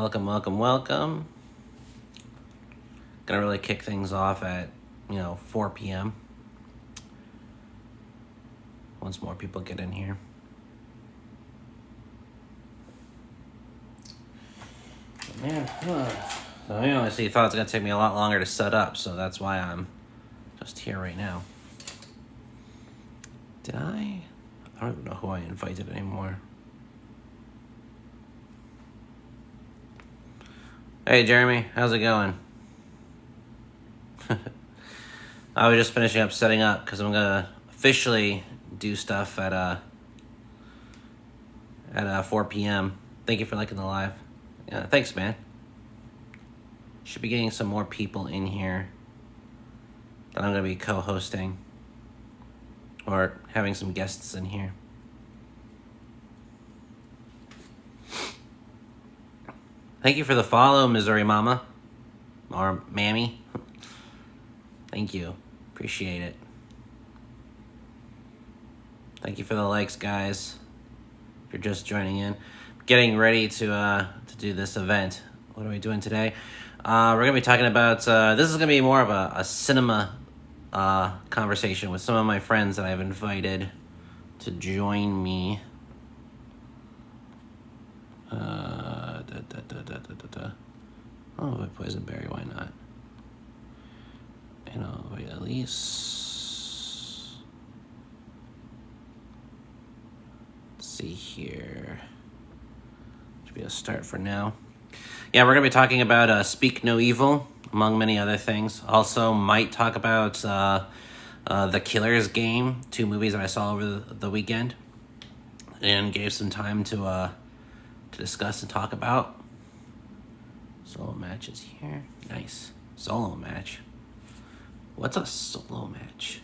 Welcome, welcome, welcome. Gonna really kick things off at 4 p.m. once more people get in here. Man, so I honestly thought it was gonna take me a lot longer to set up, so that's why I'm just here right now. Did I don't even know who I invited anymore. Hey Jeremy, how's it going? I was just finishing up setting up because I'm gonna officially do stuff at 4 p.m. Thank you for liking the live. Yeah, thanks, man. Should be getting some more people in here that I'm gonna be co-hosting or having some guests in here. Thank you for the follow, Missouri Mama or Mammy. Thank you. Appreciate it. Thank you for the likes, guys. If you're just joining in, getting ready to do this event. What are we doing today? We're gonna be talking about. This is gonna be more of a cinema conversation with some of my friends that I've invited to join me. Oh, Poisonberry, why not? Wait, at least. Let's see here. Should be a start for now. Yeah, we're going to be talking about Speak No Evil, among many other things. Also, might talk about The Killer's Game, 2 movies that I saw over the weekend, and gave some time to discuss and talk about. Solo matches here. Nice. Solo match. What's a solo match?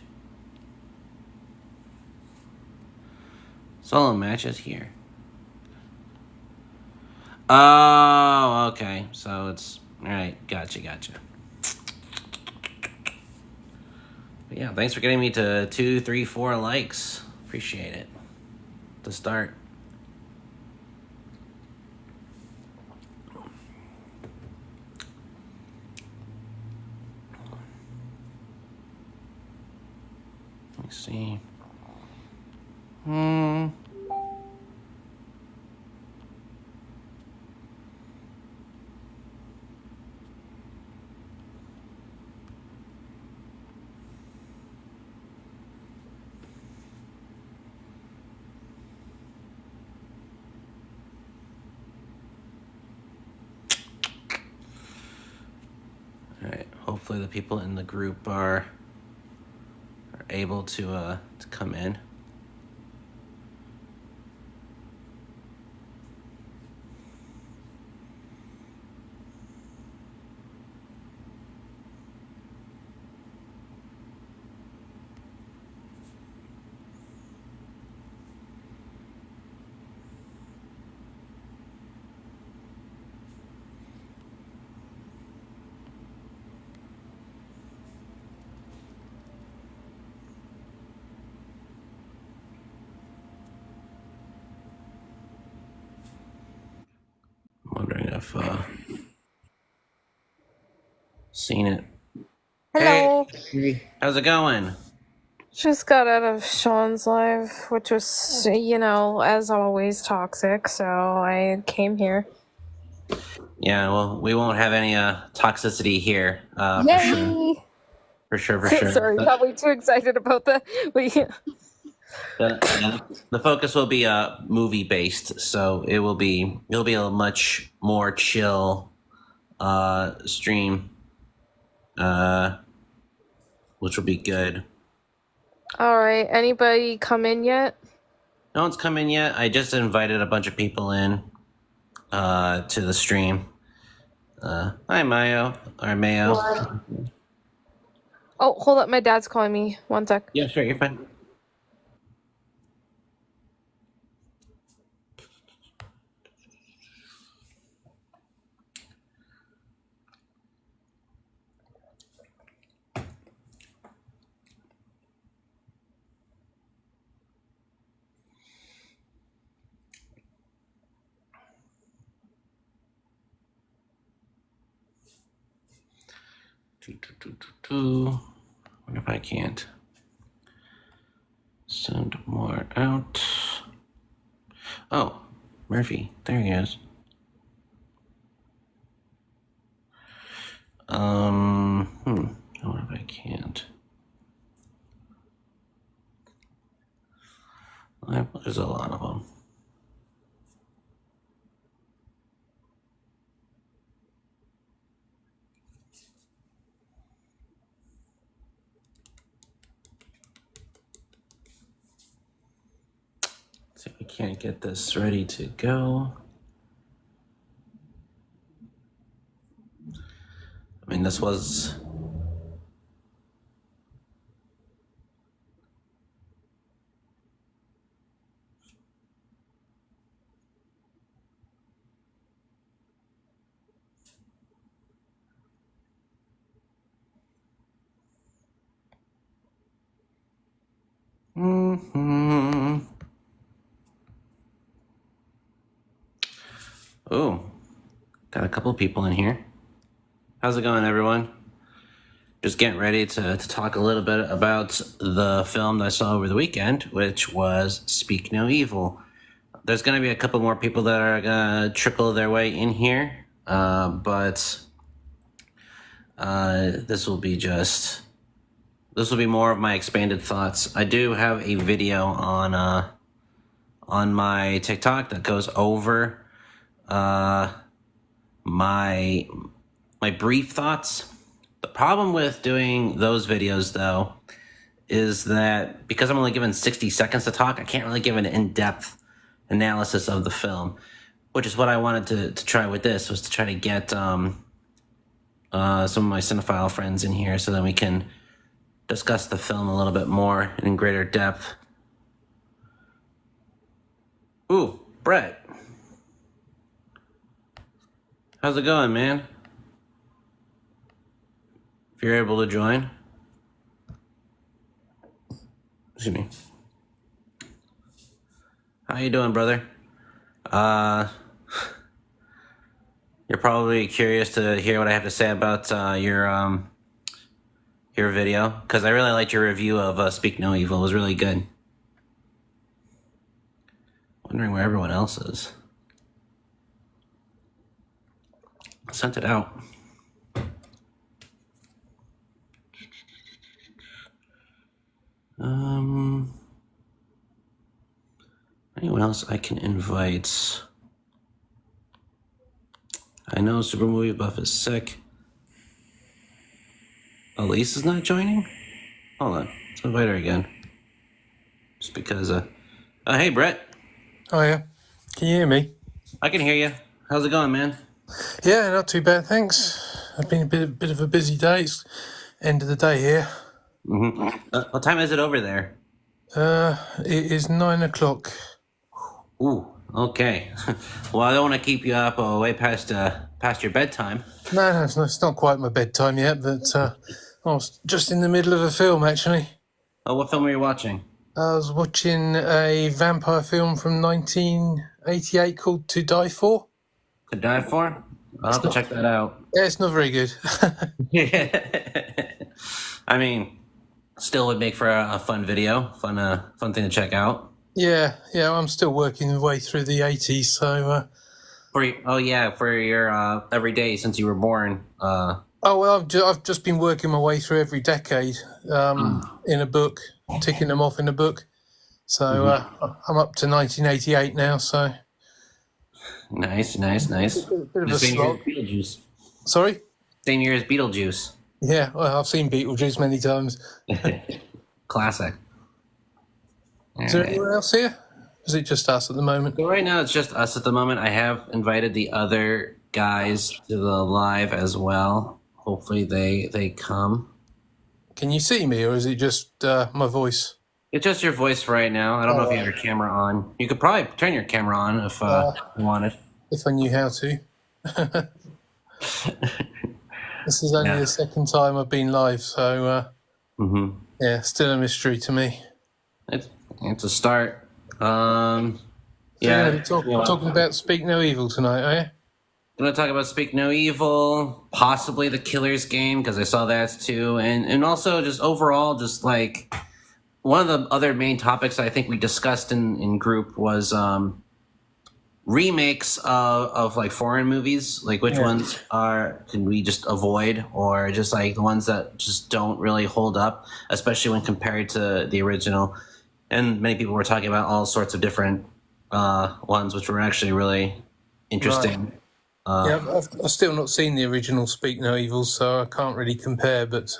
Solo matches here. Oh, okay. So it's... Alright, gotcha. But yeah, thanks for getting me to 2, 3, 4 likes. Appreciate it. To start. Let me see. Alright, hopefully the people in the group are able to come in. Wondering if seen it. Hello. Hey, how's it going? Just got out of Sean's live, which was, as always, toxic, so I came here. Yeah, well, we won't have any toxicity here, Yay! for sure. Sorry, probably too excited about that. But yeah. The focus will be movie based, so it'll be a much more chill stream, which will be good. All right. Anybody come in yet? No one's come in yet. I just invited a bunch of people in to the stream. Hi, Mayo. Or Mayo. What? Oh, hold up. My dad's calling me. One sec. Yeah, sure, you're fine. Wonder if I can't send more out. Oh, Murphy, there he is. I wonder if I can't. There's a lot of them. See if we can't get this ready to go. I mean, this was... Oh, got a couple people in here. How's it going, everyone? Just getting ready to talk a little bit about the film that I saw over the weekend, which was Speak No Evil. There's going to be a couple more people that are going to trickle their way in here, but this will be more of my expanded thoughts. I do have a video on my TikTok that goes over my brief thoughts. The problem with doing those videos, though, is that because I'm only given 60 seconds to talk, I can't really give an in-depth analysis of the film, which is what I wanted to try with this, was to try to get some of my cinephile friends in here so that we can discuss the film a little bit more in greater depth. Ooh, Brett. How's it going, man? If you're able to join. Excuse me. How you doing, brother? You're probably curious to hear what I have to say about your video, because I really liked your review of Speak No Evil. It was really good. Wondering where everyone else is. I sent it out. Anyone else I can invite? I know Super Movie Buff is sick. Elise is not joining? Hold on, let's invite her again. Just because, hey, Brett. Oh, yeah. Can you hear me? I can hear you. How's it going, man? Yeah, not too bad, thanks. It's been a bit of a busy day. It's end of the day here. Mm-hmm. What time is it over there? It is 9 o'clock. Ooh, okay. Well, I don't want to keep you up way past your bedtime. No, it's not quite my bedtime yet, but I was just in the middle of a film, actually. Oh, what film were you watching? I was watching a vampire film from 1988 called To Die For. To Die For? I'll have to check that out. Yeah, it's not very good. I mean, still would make for a fun video, fun thing to check out. Yeah, I'm still working my way through the 80s, so... for your every day since you were born. Oh, well, I've just been working my way through every decade in a book, ticking them off in a book. So I'm up to 1988 now, so... Nice. Bit of a slog. Beetlejuice. Sorry? Same year as Beetlejuice. Yeah, well, I've seen Beetlejuice many times. Classic. Is there anyone else here? Is it just us at the moment? So right now it's just us at the moment. I have invited the other guys to the live as well. Hopefully they come. Can you see me, or is it just my voice? It's just your voice for right now. I don't know if you have your camera on. You could probably turn your camera on if you wanted. If I knew how to. This is only the second time I've been live, so yeah, still a mystery to me. It's a start. So talking about Speak No Evil tonight, are you? I'm going to talk about Speak No Evil, possibly the Killer's Game, because I saw that too. And also just overall, just like one of the other main topics I think we discussed in group was remakes of like foreign movies, like which ones can we just avoid, or just like the ones that just don't really hold up, especially when compared to the original. And many people were talking about all sorts of different ones, which were actually really interesting. Right. I've still not seen the original Speak No Evil, so I can't really compare. But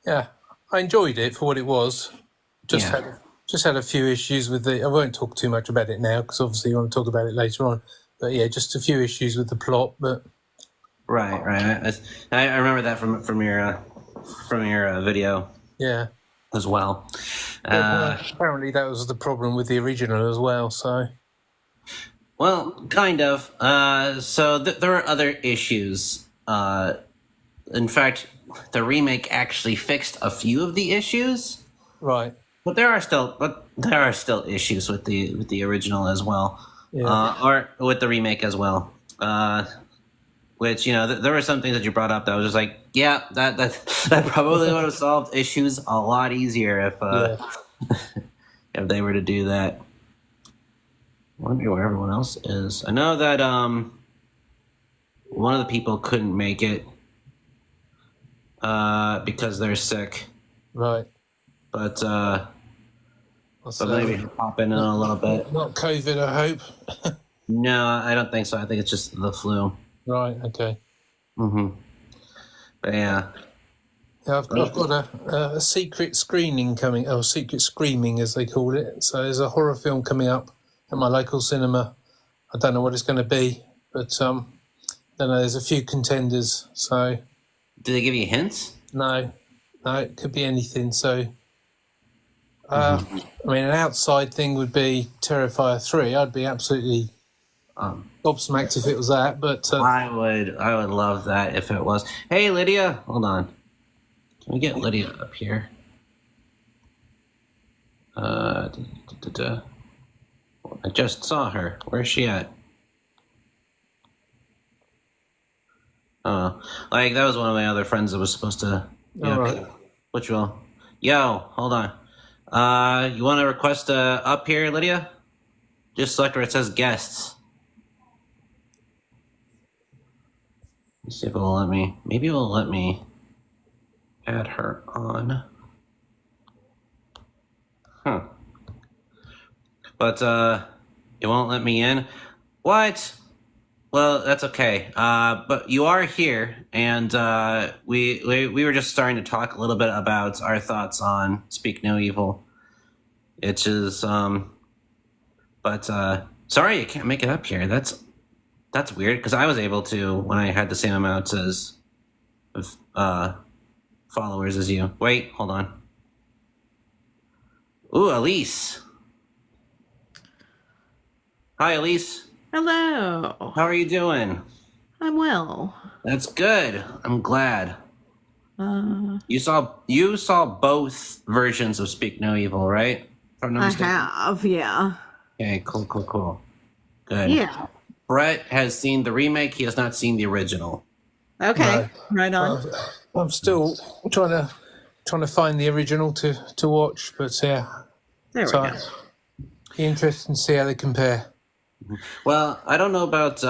yeah, I enjoyed it for what it was. Just had a few issues with the. I won't talk too much about it now because obviously you want to talk about it later on. But yeah, just a few issues with the plot. But right. I remember that from your video. Yeah. As well. Apparently, that was the problem with the original as well. So. Well, kind of. So there are other issues. In fact, the remake actually fixed a few of the issues. Right. But there are still issues with the original as well, or with the remake as well. Which there were some things that you brought up that was just like, yeah, that probably would have solved issues a lot easier if they were to do that. I wonder where everyone else is. I know that one of the people couldn't make it because they're sick. Right. But maybe he'll pop in a little bit. Not COVID, I hope. No, I don't think so. I think it's just the flu. Right. Okay. But yeah. I've got a secret screening coming. Oh, secret screaming, as they call it. So there's a horror film coming up at my local cinema. I don't know what it's going to be, but don't know. There's a few contenders. So. Do they give you hints? No, it could be anything. So. I mean, an outside thing would be Terrifier 3. I'd be absolutely gobsmacked if it was that. But I would love that if it was. Hey, Lydia, hold on. Can we get Lydia up here? I just saw her. Where's she at? Like that was one of my other friends that was supposed to. Right. Which will? Yo, hold on. You want to request up here, Lydia? Just select where it says guests. Let's see if it will let me. Maybe it will let me add her on. Huh. But it won't let me in. What? Well, that's okay. But you are here, and we were just starting to talk a little bit about our thoughts on Speak No Evil. It's just but sorry, I can't make it up here. That's weird because I was able to when I had the same amount of followers as you. Wait, hold on. Ooh, Elise. Hi, Elise. Hello. How are you doing? I'm well. That's good. I'm glad. You saw both versions of Speak No Evil, right? I have, yeah. Okay, cool. Good. Yeah. Brett has seen the remake. He has not seen the original. Okay, right on. I'm still trying to find the original to watch, but yeah. There we go. Be interesting to see how they compare. Well, I don't know about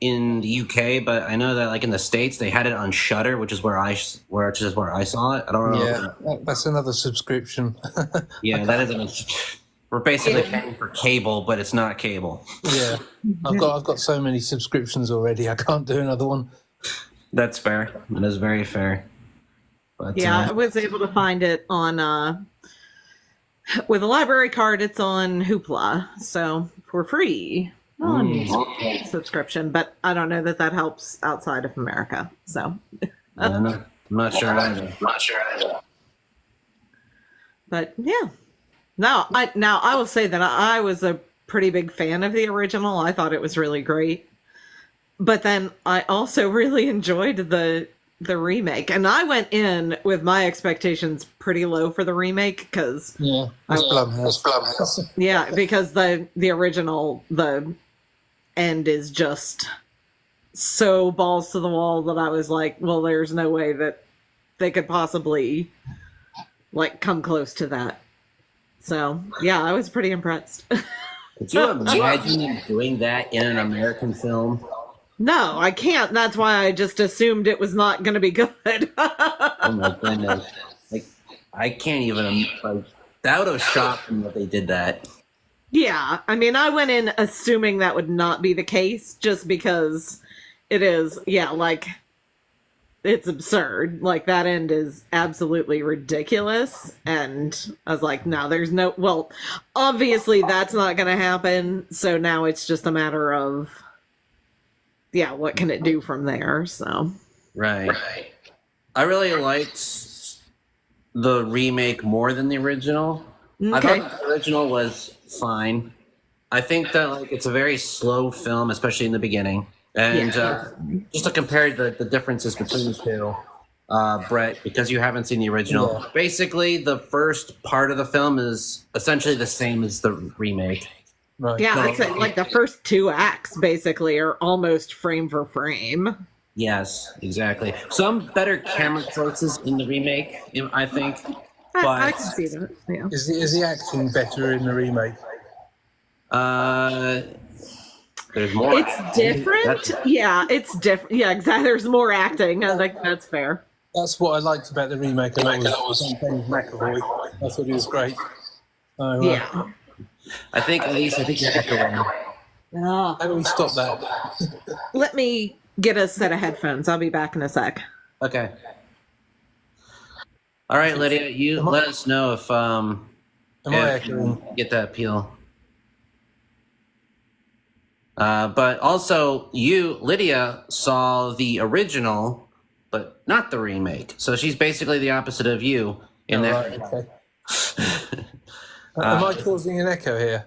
in the UK, but I know that like in the States they had it on Shudder, which is where I saw it. I don't know. Yeah, that's another subscription. Yeah, that is. We're basically paying for cable, but it's not cable. Yeah, I've got so many subscriptions already. I can't do another one. That's fair. That is very fair. But, yeah, I was able to find it on with a library card. It's on Hoopla, so for free on subscription. But I don't know that helps outside of America. So I'm not sure either. But yeah. Now I will say that I was a pretty big fan of the original. I thought it was really great. But then I also really enjoyed the remake. And I went in with my expectations pretty low for the remake because Blumhouse. Yeah, because the original, the end is just so balls to the wall that I was like, well, there's no way that they could possibly like come close to that. So yeah, I was pretty impressed. Could you imagine him doing that in an American film? No, I can't. That's why I just assumed it was not going to be good. Oh my goodness! Like, I can't even like. That would have shocked me if they did that. Yeah, I mean, I went in assuming that would not be the case, just because it is. Yeah, like it's absurd. Like that end is absolutely ridiculous, and I was like, no, there's no. Well, obviously that's not going to happen. So now it's just a matter of, yeah, what can it do from there? So Right. I really liked the remake more than the original. I okay, thought the original was fine. I think that like it's a very slow film, especially in the beginning. And just to compare the differences between the two, Brett, because you haven't seen the original, Yeah. basically the first part of the film is essentially the same as the remake. Right. yeah, I'd say like the first two acts basically are almost frame for frame. Yes, exactly. Some better camera choices in the remake, I think. I can see that. Yeah. Is the acting better in the remake? There's more. It's different. Yeah, it's different. Yeah, exactly. There's more acting. I think that's fair. That's what I liked about the remake. And that was James McAvoy. I thought he was great. So, Yeah. I think you're echoing. Oh, how do we stop that? let me get a set of headphones. I'll be back in a sec. Okay. All right, Lydia, you let us know if Am I if echoing? you get that appeal. But also, Lydia, saw the original, but not the remake. So she's basically the opposite of you in that. Right, okay. Am I causing an echo here?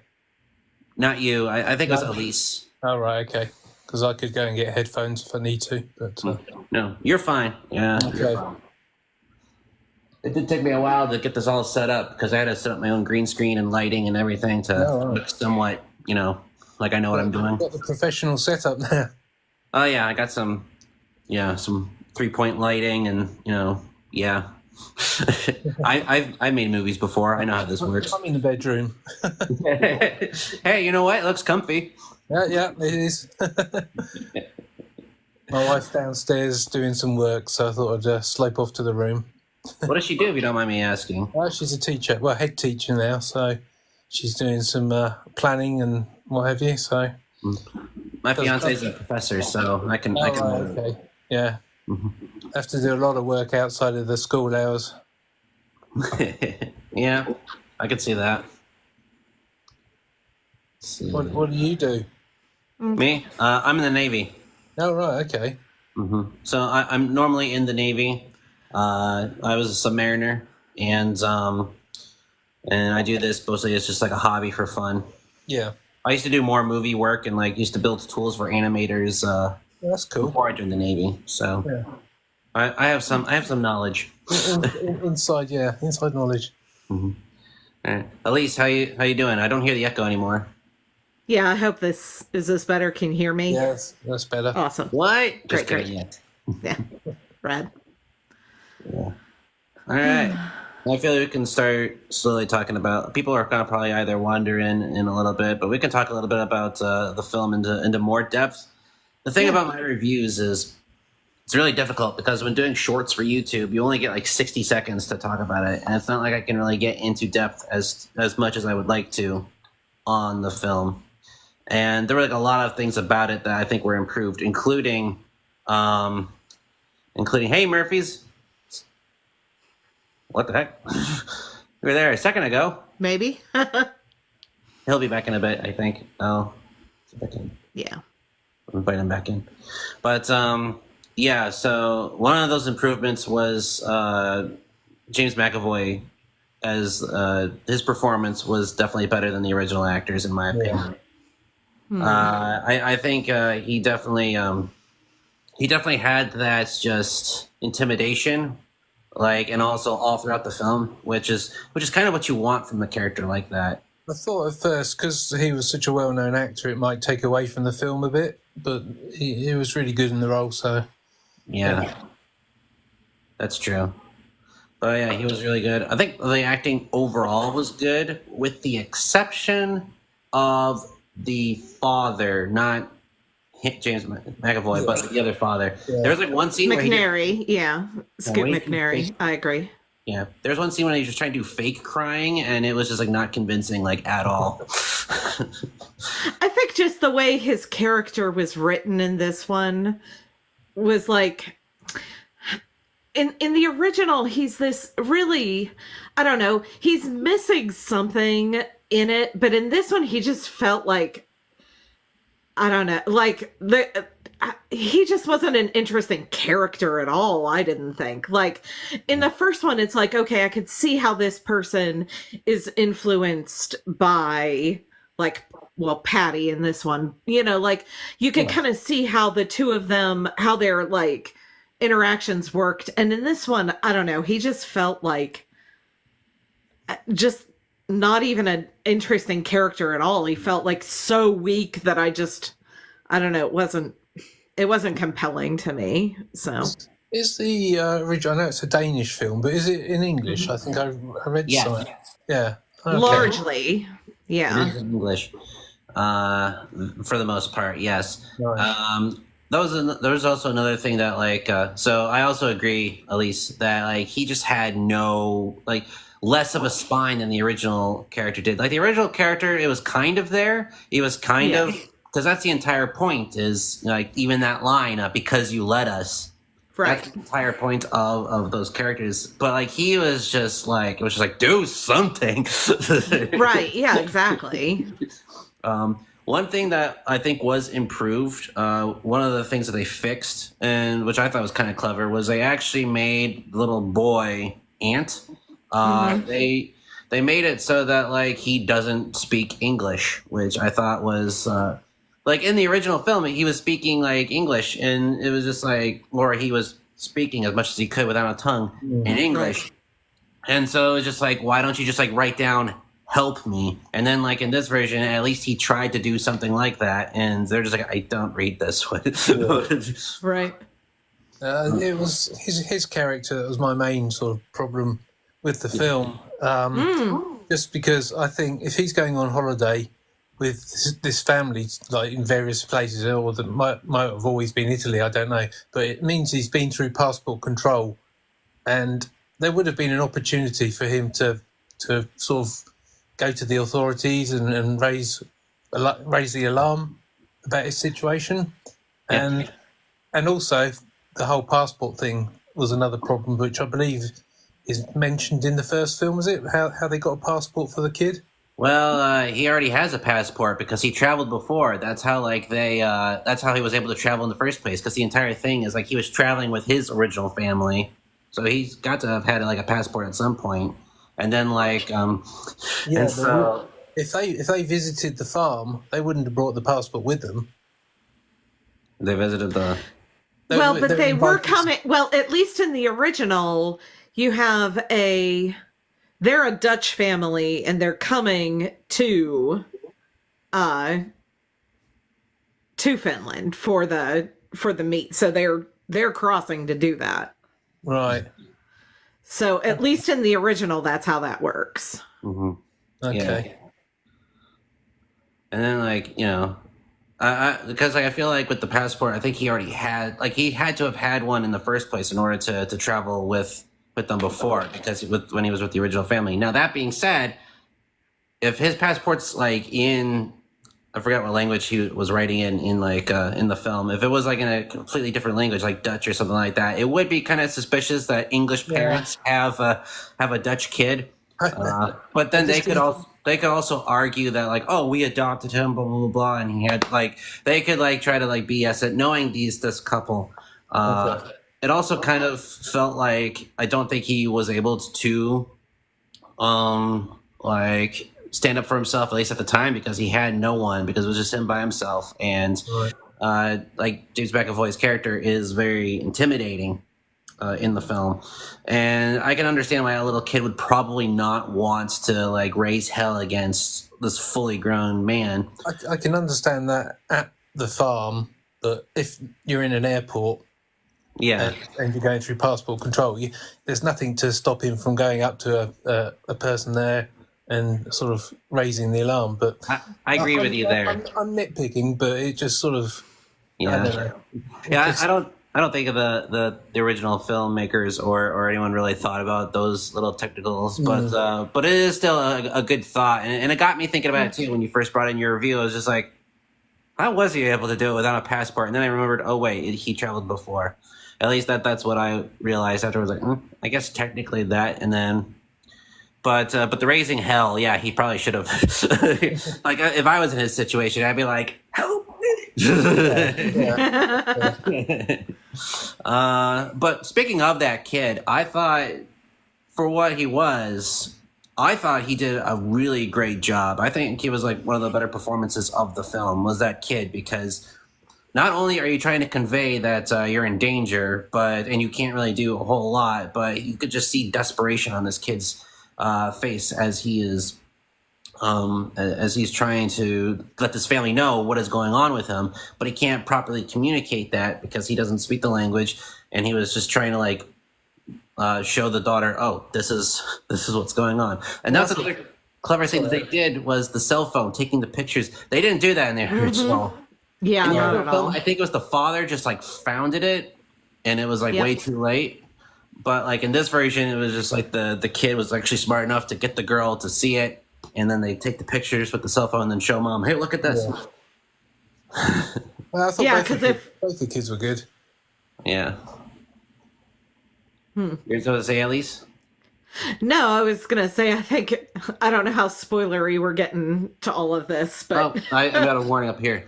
Not you. I think it was No. Elise. Oh, right, okay. Because I could go and get headphones if I need to. But No, you're fine. Yeah. okay. It did take me a while to get this all set up because I had to set up my own green screen and lighting and everything to Oh, right. look somewhat, like I know what I'm doing. Got the professional setup now. Oh yeah, I got some 3-point lighting and yeah. I made movies before. I know how this works. I'm in the bedroom. Hey, you know what? It looks comfy. Yeah, it is. My wife's downstairs doing some work, so I thought I'd slope off to the room. What does she do, if you don't mind me asking? She's a teacher, well, head teacher now, so she's doing some planning and what have you. So My fiance's a professor, so I can. right, okay, yeah. Have to do a lot of work outside of the school hours. Yeah, I could see that. Let's see. What do you do? Me? I'm in the Navy. Oh, right, okay. So I'm normally in the Navy. I was a submariner, and I do this mostly as just like a hobby for fun. Yeah, I used to do more movie work and like used to build tools for animators that's cool. before I joined the Navy. So Yeah. I have some knowledge. Inside knowledge. All right. Elise, how you doing? I don't hear the echo anymore. Yeah, I hope this better. Can you hear me? Yes, that's better. Awesome. What? Just Great. kidding. Yet. Yeah. Rad. All right. I feel like we can start slowly talking about. People are going to probably either wander in a little bit, but we can talk a little bit about the film into more depth. The thing about my reviews is it's really difficult because when doing shorts for YouTube, you only get like 60 seconds to talk about it, and it's not like I can really get into depth as much as I would like to on the film. And there were like a lot of things about it that I think were improved, including hey Murphys. What the heck? You were there a second ago. Maybe. He'll be back in a bit, I think. Oh, back in. Yeah. Invite him back in. But yeah, so one of those improvements was James McAvoy as his performance was definitely better than the original actors, in my opinion. I think he definitely had that just intimidation, like, and also all throughout the film, which is kind of what you want from a character like that. I thought at first, because he was such a well-known actor, it might take away from the film a bit, but he was really good in the role, so... Yeah, that's true. But yeah, he was really good. I think the acting overall was good, with the exception of the father, not James McAvoy, but the other father. Yeah. There was like one scene where McNary, Scoot McNary. I agree. Yeah, there's one scene when he was just trying to do fake crying, and it was just like not convincing, like at all. I think just the way his character was written in this one was like, in the original, he's this really, I don't know, he's missing something in it, but in this one, he just felt like, I don't know, like he just wasn't an interesting character at all. I didn't think. Like in the first one, it's like, okay, I could see how this person is influenced by, like, well, Patty in this one, you know, like you can kind of see how the two of them, how their like interactions worked. And in this one, I don't know, he just felt like just not even an interesting character at all. He felt like so weak that I don't know, it wasn't compelling to me. So Is the original? I know it's a Danish film, but is it in English? I think I read something. Yeah, okay. largely, yeah. It is in English, for the most part. Yes. Right. There was also another thing that like. So I also agree, Elise, that like he just had no like less of a spine than the original character did. Like the original character, it was kind of there. It was kind of, because that's the entire point. Is like even that line, because you let us. Right. That's the entire point of those characters. But like he was just like, it was just like, do something. Right. Yeah, exactly. One thing that I think was improved, one of the things that they fixed, and which I thought was kind of clever, was they actually made the little boy Ant. They made it so that like he doesn't speak English, which I thought was like in the original film he was speaking like English, and it was just like, or he was speaking as much as he could without a tongue in English. And so it was just like, why don't you just like write down help me? And then like in this version, at least he tried to do something like that, and they're just like, I don't read this one. Right. It was his character that was my main sort of problem with the film. Just because I think if he's going on holiday with this family, like in various places, or that might have always been Italy, I don't know, but it means he's been through passport control, and there would have been an opportunity for him to sort of go to the authorities and raise the alarm about his situation, and also the whole passport thing was another problem, which I believe is mentioned in the first film. Was it how they got a passport for the kid? Well, he already has a passport because he traveled before. That's how like that's how he was able to travel in the first place. Because the entire thing is like he was traveling with his original family, so he's got to have had like a passport at some point. And then like, and so if they visited the farm, they wouldn't have brought the passport with them. they visited the. But they were coming. Well, at least in the original, you have they're a Dutch family, and they're coming to Finland for the meet. So they're crossing to do that. Right. So at least in the original, that's how that works. Mm-hmm. Okay. Yeah. And then like, you know, because like I feel like with the passport, I think he already had, like he had to have had one in the first place in order to travel with them before, because when he was with the original family. Now that being said, if his passport's like in, I forgot what language he was writing in like in the film, if it was like in a completely different language, like Dutch or something like that, it would be kind of suspicious that English parents have a Dutch kid. But then they could also argue that like, oh, we adopted him, blah blah blah, blah, and he had like, they could like try to like BS it, knowing this couple. It also kind of felt like I don't think he was able to like stand up for himself, at least at the time, because he had no one, because it was just him by himself. And like James McAvoy's character is very intimidating. in the film, and I can understand why a little kid would probably not want to like raise hell against this fully grown man. I can understand that at the farm, but if you're in an airport Yeah, and you're going through passport control, there's nothing to stop him from going up to a person there and sort of raising the alarm. But I agree with you there. I'm nitpicking, but it just sort of, I don't know. Yeah, I don't think of the original filmmakers or anyone really thought about those little technicals, but it is still a good thought, and it got me thinking about it too. When you first brought in your review, I was just like, how was he able to do it without a passport? And then I remembered, oh wait, he traveled before. At least that's what I realized afterwards. Like, I guess technically that, and then. But the raising hell, yeah, he probably should have. Like, if I was in his situation, I'd be like, help me. But speaking of that kid, I thought, for what he was, I thought he did a really great job. I think he was like one of the better performances of the film was that kid, because not only are you trying to convey that you're in danger, and you can't really do a whole lot, but you could just see desperation on this kid's face as he is as he's trying to let this family know what is going on with him, but he can't properly communicate that because he doesn't speak the language, and he was just trying to like show the daughter, oh, this is what's going on. And that's another clever thing that they did was the cell phone, taking the pictures. They didn't do that in the original. Yeah, in the not other at film, all. I think it was the father just like founded it, and it was like way too late. But like in this version, it was just like the kid was actually smart enough to get the girl to see it, and then they take the pictures with the cell phone and then show mom, hey, look at this. Yeah. Well, I thought both the kids were good. Yeah. You're supposed to say, Elise? No, I was gonna say I don't know how spoilery we're getting to all of this, but I got a warning up here.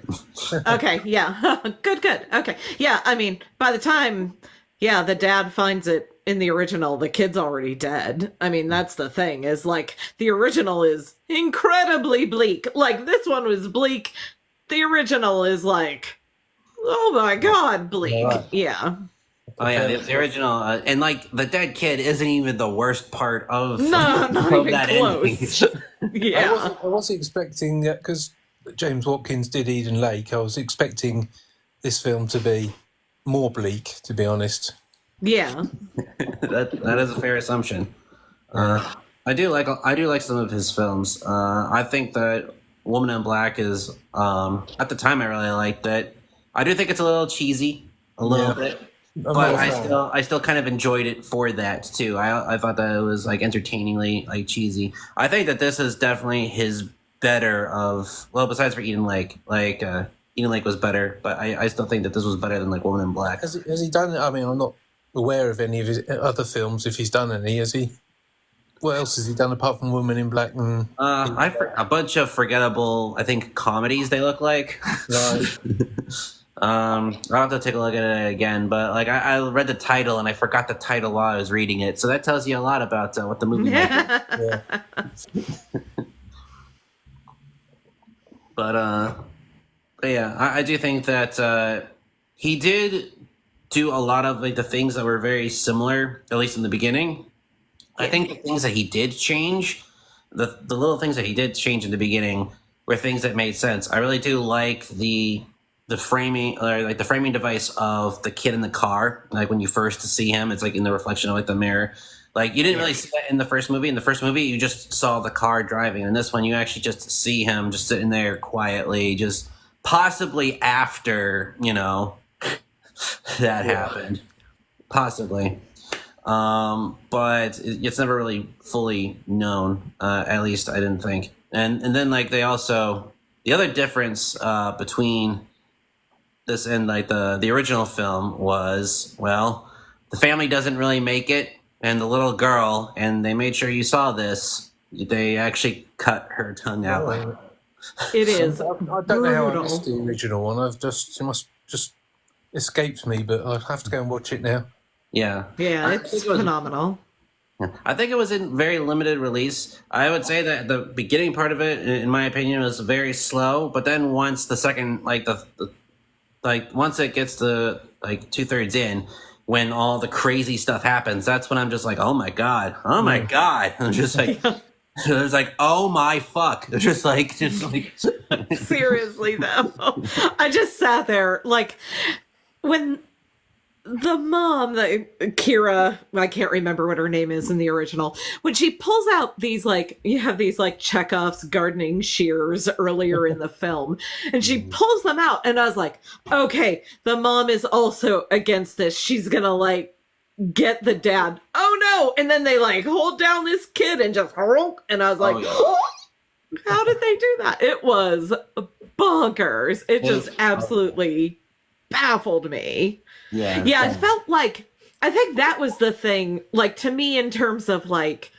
okay, yeah, good. Okay, yeah, I mean, by the time, the dad finds it in the original, the kid's already dead. I mean, that's the thing, is like the original is incredibly bleak. Like this one was bleak. The original is like, oh my god, bleak. Right. Yeah. Oh yeah, the original, and like the dead kid isn't even the worst part of not of even that close. Yeah, I wasn't expecting that, because James Watkins did Eden Lake. I was expecting this film to be more bleak, to be honest. Yeah, that is a fair assumption. I do like some of his films. I think that Woman in Black is at the time I really liked it. I do think it's a little cheesy, a little bit. But I still kind of enjoyed it for that too. I thought that it was like entertainingly like cheesy. I think that this is definitely his better of, well, besides for Eden Lake, like Eden Lake was better, but I still think that this was better than like Woman in Black. Has he done? I mean, I'm not aware of any of his other films. If he's done any, has he? What else has he done apart from Woman in Black? And a bunch of forgettable, I think, comedies. They look like. Right. I'll have to take a look at it again, but like I read the title and I forgot the title while I was reading it, so that tells you a lot about what the movie is. Yeah. But yeah, I do think that he did do a lot of like the things that were very similar, at least in the beginning. I think the things that he did change, the little things that he did change in the beginning, were things that made sense. I really do like the framing, or like the framing device of the kid in the car. Like when you first see him, it's like in the reflection of like the mirror. Like you didn't really see that in the first movie. In the first movie, you just saw the car driving. In this one, you actually just see him just sitting there quietly, just possibly after, that happened. Possibly. But it's never really fully known. At least I didn't think. And then like they also, the other difference between this and like the original film was, well, the family doesn't really make it, and the little girl, and they made sure you saw this, they actually cut her tongue out. Oh. it is. I don't know how I missed the original one. It must just escaped me, but I'll have to go and watch it now. Yeah, it's phenomenal. I think it was in very limited release. I would say that the beginning part of it, in my opinion, was very slow. But then once the second, like once it gets to like 2/3 in, when all the crazy stuff happens, that's when I'm just like, oh my god, oh my god. I'm just like, it's like, oh my fuck. It's just like. Seriously though, I just sat there like when the mom, Kira, I can't remember what her name is in the original, when she pulls out these, like, you have these, like, Chekhov's gardening shears earlier in the film, and she pulls them out, and I was like, okay, the mom is also against this. She's gonna, like, get the dad. Oh, no! And then they, like, hold down this kid and just, and I was like, how did they do that? It was bonkers. It just absolutely baffled me. Yeah, it felt like, I think that was the thing, like, to me, in terms of, like,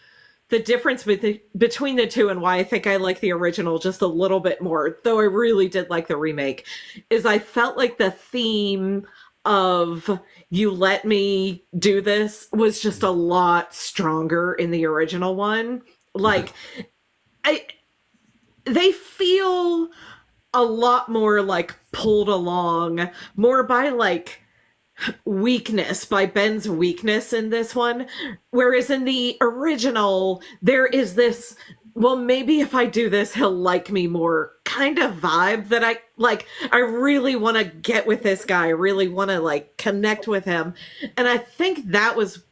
the difference between the two and why I think I like the original just a little bit more, though I really did like the remake, is I felt like the theme of "you let me do this" was just a lot stronger in the original one. Like, they feel a lot more, like, pulled along, more by, like, weakness, by Ben's weakness in this one, whereas in the original there is this, well, maybe if I do this he'll like me more kind of vibe that I really want to get with this guy, I really want to, like, connect with him, and I think that was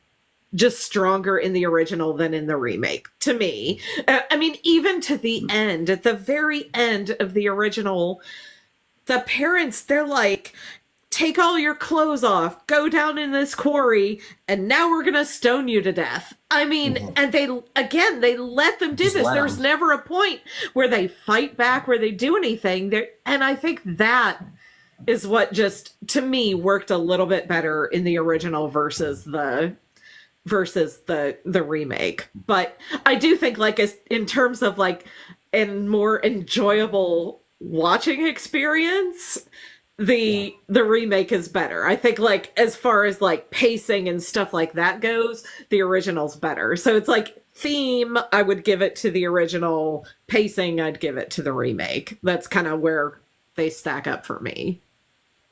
just stronger in the original than in the remake to me. I mean, even to the end, at the very end of the original, the parents, they're like, take all your clothes off, go down in this quarry, and now we're gonna stone you to death. I mean, and they let them do this. There's never a point where they fight back, where they do anything. And I think that is what just, to me, worked a little bit better in the original versus the remake. But I do think, like, as in terms of, like, a more enjoyable watching experience, the remake is better. I think, like, as far as, like, pacing and stuff like that goes, the original's better. So it's like, theme, I would give it to the original. Pacing, I'd give it to the remake. That's kind of where they stack up for me.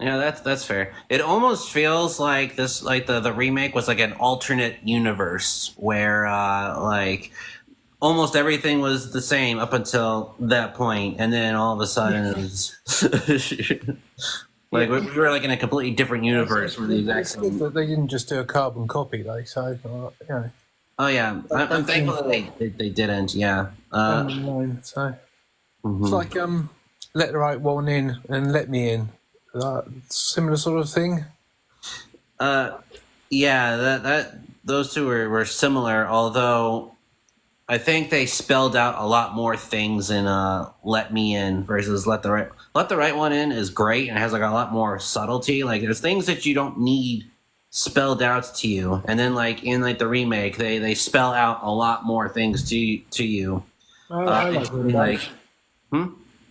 Yeah, that's fair. It almost feels like this, like the remake was like an alternate universe where like almost everything was the same up until that point, and then all of a sudden it was like we were like in a completely different universe where the exact same. They didn't just do a carbon copy, though. So you know. Oh yeah, I'm thankful that they didn't. Yeah. So it's like let the right one in and let me in. Similar sort of thing. Yeah, that those two were similar, although I think they spelled out a lot more things in Let Me In versus Let the Right One In is great and has like a lot more subtlety. Like, there's things that you don't need spelled out to you, and then like in like the remake they spell out a lot more things to you. I like them both.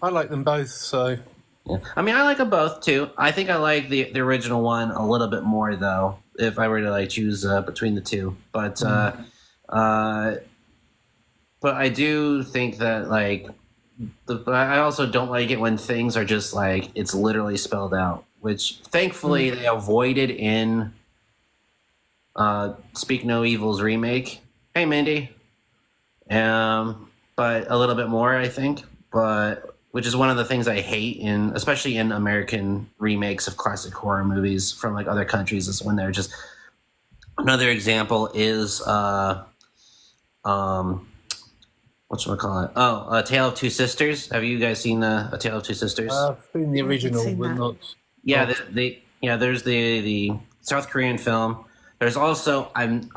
I like them both, so yeah. I mean, I like them both too. I think I like the original one a little bit more, though, if I were to like choose between the two. But I do think that like I also don't like it when things are just like it's literally spelled out, which thankfully they avoided in Speak No Evil's remake. Hey, Mindy. But a little bit more, I think. But which is one of the things I hate in, especially in American remakes of classic horror movies from like other countries, is when they're just. Another example is whatchamacallit? Oh, A Tale of Two Sisters. Have you guys seen A Tale of Two Sisters? I've seen the original, but not. Yeah, there's the South Korean film. There's also I'm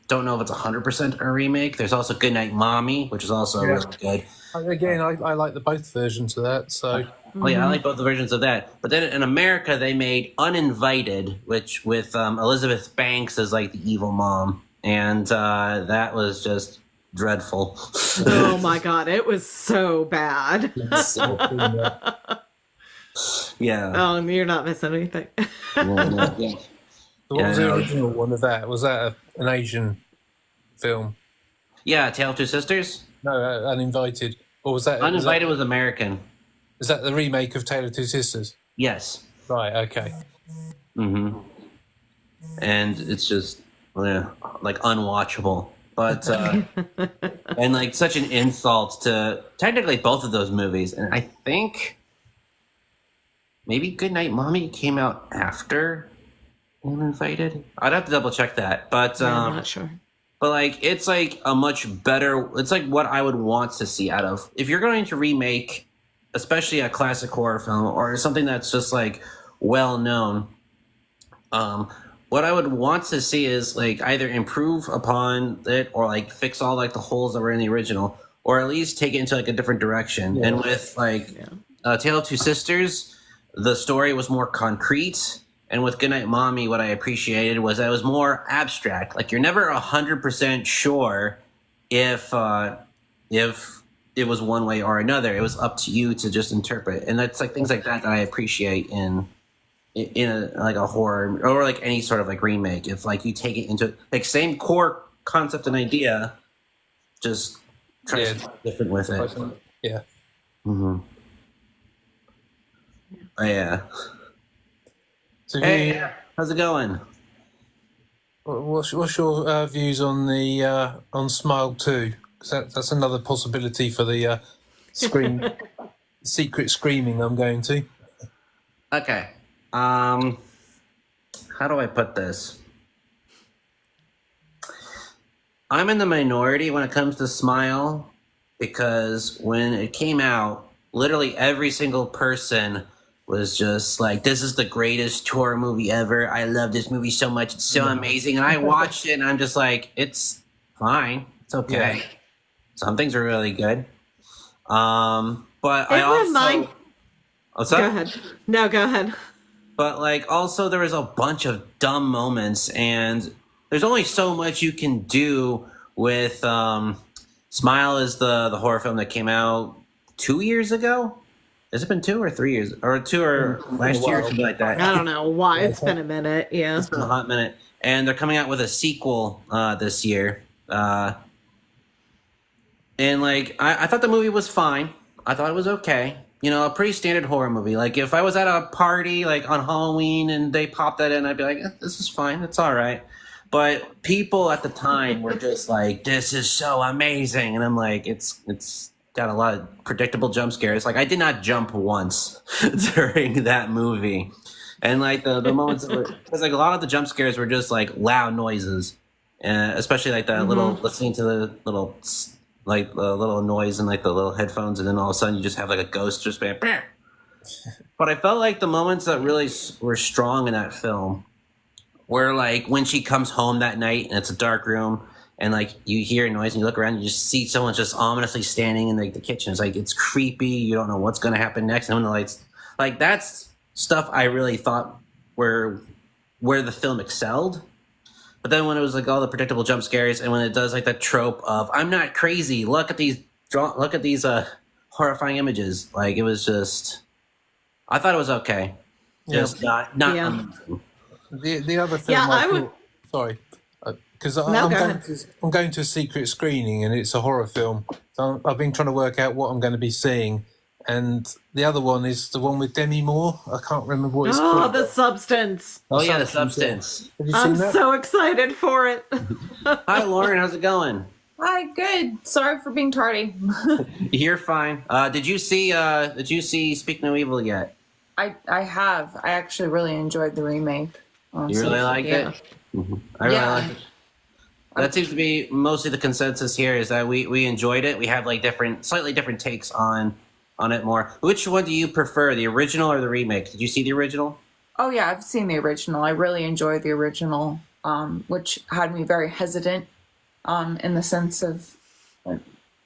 don't know if it's 100% a remake. There's also Goodnight Mommy, which is also really good. Again, I like both versions of that. So. Well, yeah, I like both the versions of that. But then in America, they made Uninvited, which with Elizabeth Banks as like the evil mom, and that was just dreadful. Oh my god, it was so bad. Yeah. Oh, you're not missing anything. Yeah. So what was the original one of that? Was that an Asian film? Yeah, Tale of Two Sisters? No, Uninvited. Or was that... Uninvited was American. Is that the remake of Tale of Two Sisters? Yes. Right, okay. Mm-hmm. and it's just like unwatchable. But and like such an insult to technically both of those movies. And I think maybe Goodnight Mommy came out after Uninvited. I'd have to double check that. But Yeah, I'm not sure. but like it's like a much better. It's like what I would want to see out of if you're going to remake, especially a classic horror film or something that's just like well known. What I would want to see is like either improve upon it or like fix all like the holes that were in the original, or at least take it into like a different direction. Yeah. And with like Tale of Two Sisters, the story was more concrete. And with Goodnight Mommy, what I appreciated was that it was more abstract. Like you're never 100% sure if it was one way or another. It was up to you to just interpret, and that's like things like that that I appreciate in like a horror or like any sort of like remake. If like you take it into like same core concept and idea, just try something different with it. Yeah. Mm-hmm. Yeah. So hey, how's it going? What's your views on the on Smile 2? Because that's another possibility for the secret screaming I'm going to. Okay. How do I put this? I'm in the minority when it comes to Smile because when it came out, literally every single person was just like, this is the greatest horror movie ever. I love this movie so much. It's so amazing. And I watched it and I'm just like, it's fine. It's okay. Yeah. Some things are really good. But I also... What's up? Go ahead. No, go ahead. But like also there was a bunch of dumb moments and there's only so much you can do with Smile is the horror film that came out 2 years ago. Has it been 2 or 3 years? Or 2 or last year or something like that? I don't know why. It's been a minute, yeah. It's been a hot minute. And they're coming out with a sequel this year. And like I thought the movie was fine. I thought it was okay. You know, a pretty standard horror movie. Like, if I was at a party, like, on Halloween and they popped that in, I'd be like, this is fine. It's all right. But people at the time were just like, this is so amazing. And I'm like, it's got a lot of predictable jump scares. Like, I did not jump once during that movie. And, like, the moments that were... Because, like, a lot of the jump scares were just, like, loud noises. Especially, like, the little... Listening to the little... like the little noise and like the little headphones, and then all of a sudden you just have like a ghost just being. But I felt like the moments that really were strong in that film were like when she comes home that night and it's a dark room and like you hear a noise and you look around and you just see someone just ominously standing in like the kitchen. It's like it's creepy. You don't know what's going to happen next. And when the lights, like that's stuff I really thought were where the film excelled. But then when it was like all the predictable jump scares, and when it does like that trope of "I'm not crazy," look at these horrifying images. Like it was just, I thought it was okay, just not. Yeah. The other film. Yeah, I would. Thought, sorry, because I'm going to a secret screening and it's a horror film. So I've been trying to work out what I'm going to be seeing. And the other one is the one with Demi Moore. I can't remember what it's called. Oh, The Substance. Oh, yeah, The Substance. Have you I'm seen that? so excited for it. Hi, Lauren. How's it going? Hi, good. Sorry for being tardy. You're fine. Did you see Speak No Evil yet? I have. I actually really enjoyed the remake. You really liked it? Mm-hmm. I really liked it. That seems to be mostly the consensus here, is that we enjoyed it. We have like slightly different takes on it more. Which one do you prefer, the original or the remake? Did you see the original? Oh yeah, I've seen the original. I really enjoyed the original, which had me very hesitant in the sense of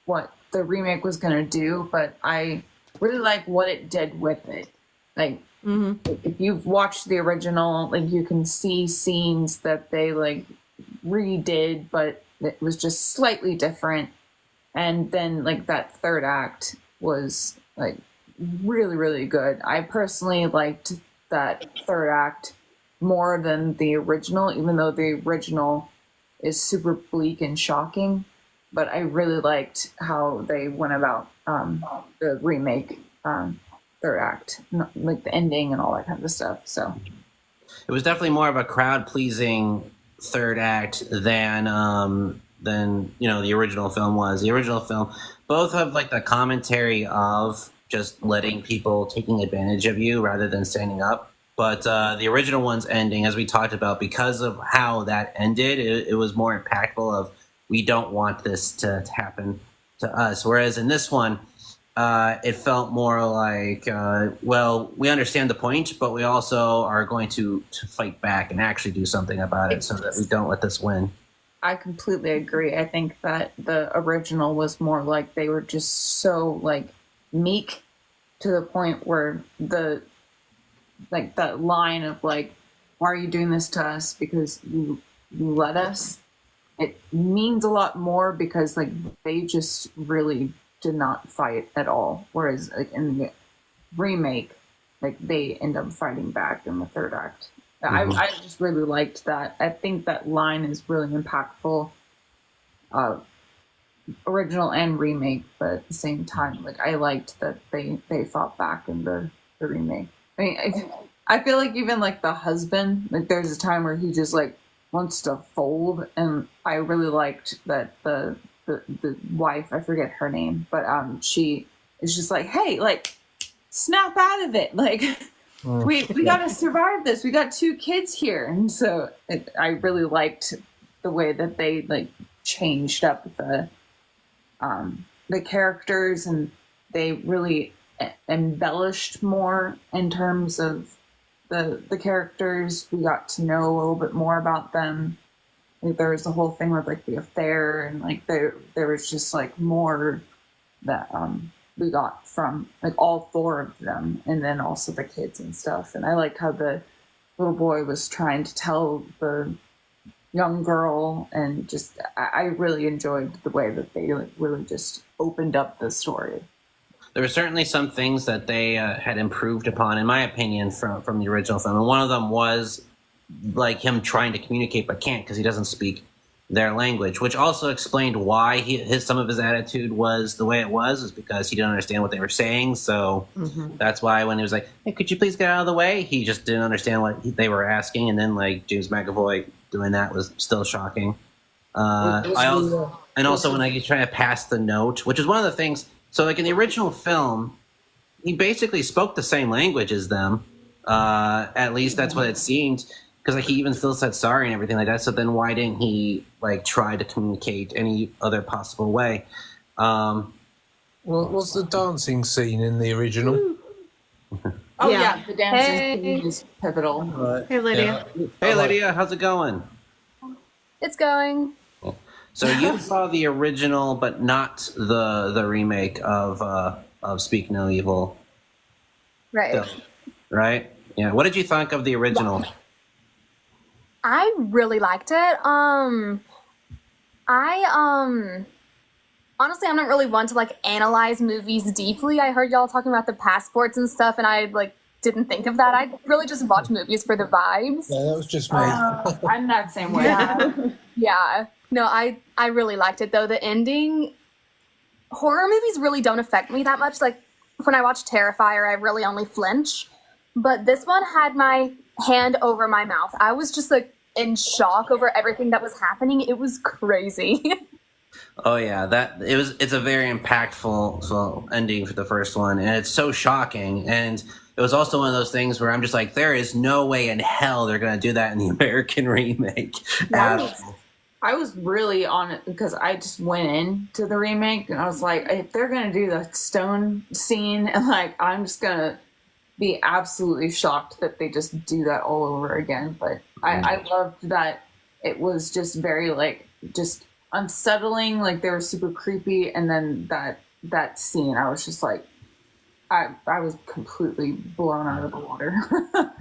what the remake was going to do, but I really like what it did with it. Like, if you've watched the original, like you can see scenes that they like redid, but it was just slightly different. And then like that third act was like really, really good. I personally liked that third act more than the original, even though the original is super bleak and shocking. But I really liked how they went about the remake third act, like the ending and all that kind of stuff. So It was definitely more of a crowd pleasing third act than the original film was. The original film both have like the commentary of just letting people taking advantage of you rather than standing up. But the original one's ending, as we talked about, because of how that ended, it was more impactful of we don't want this to happen to us. Whereas in this one, it felt more like, well, we understand the point, but we also are going to fight back and actually do something about it so that we don't let this win. I completely agree. I think that the original was more like they were just so like meek to the point where that line of like, why are you doing this to us? Because you let us. It means a lot more because like they just really did not fight at all. Whereas like in the remake, like they end up fighting back in the third act. I just really liked that. I think that line is really impactful, original and remake, but at the same time, like I liked that they fought back in the remake. I mean, I feel like even like the husband, like there's a time where he just like wants to fold, and I really liked that the wife, I forget her name, but she is just like, hey, like snap out of it, like we gotta survive this. We got 2 kids here, and so I really liked the way that they like changed up the characters, and they really embellished more in terms of the characters. We got to know a little bit more about them. Like, there was the whole thing with like the affair, and like there was just like more that we got from like all 4 of them, and then also the kids and stuff. And I liked how the little boy was trying to tell the young girl, and just I really enjoyed the way that they like really just opened up the story. There were certainly some things that they had improved upon, in my opinion, from the original film. And one of them was like him trying to communicate but can't because he doesn't speak their language, which also explained why some of his attitude was the way it was, is because he didn't understand what they were saying. So that's why when he was like, hey, could you please get out of the way? He just didn't understand what they were asking. And then like James McAvoy doing that was still shocking. And also when I try to pass the note, which is one of the things. So like in the original film, he basically spoke the same language as them. At least that's what it seemed. Because like he even still said sorry and everything like that. So then why didn't he like try to communicate any other possible way? Well, what's the dancing scene in the original? Oh yeah, the dancing scene is pivotal. Right. Hey, Lydia. Yeah. Hey Lydia, how's it going? It's going. So you saw the original, but not the remake of Speak No Evil, Right. right? Yeah. What did you think of the original? I really liked it. Honestly, I'm not really one to like analyze movies deeply. I heard y'all talking about the passports and stuff, and I like didn't think of that. I really just watch movies for the vibes. Yeah, that was just me. I'm that same way. Yeah. No, I really liked it though. The ending, horror movies really don't affect me that much. Like when I watch Terrifier, I really only flinch. But this one had my hand over my mouth. I was just like in shock over everything that was happening. It was crazy. Oh yeah, it's a very impactful ending for the first one, and it's so shocking. And it was also one of those things where I'm just like, there is no way in hell they're going to do that in the American remake. I was really on it because I just went into the remake and I was like, if they're going to do the stone scene, and like, I'm just going to be absolutely shocked that they just do that all over again. But I loved that it was just very like, just unsettling. Like they were super creepy. And then that scene, I was just like, I was completely blown out of the water.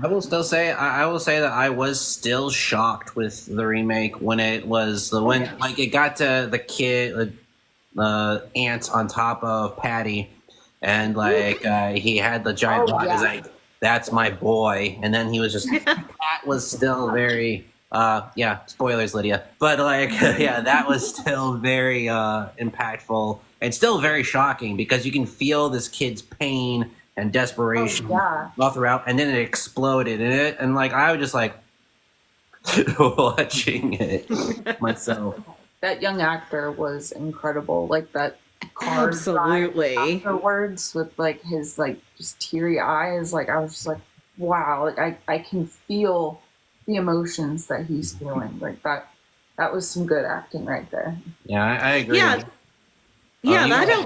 I will still say, I will say that I was still shocked with the remake when it was like it got to the kid, the aunt on top of Patty, and like he had the giant dog. He's like, that's my boy, and then he was just that was still very spoilers, Lydia, but like that was still very impactful. It's still very shocking because you can feel this kid's pain and desperation yeah. all throughout, and then it exploded in it, and like I was just like watching it myself. That young actor was incredible. Like that car Absolutely. drive afterwards with like his like just teary eyes. Like I was just like, wow. Like I can feel the emotions that he's feeling. Like that was some good acting right there. Yeah, I agree. Yeah. Yeah, and you I go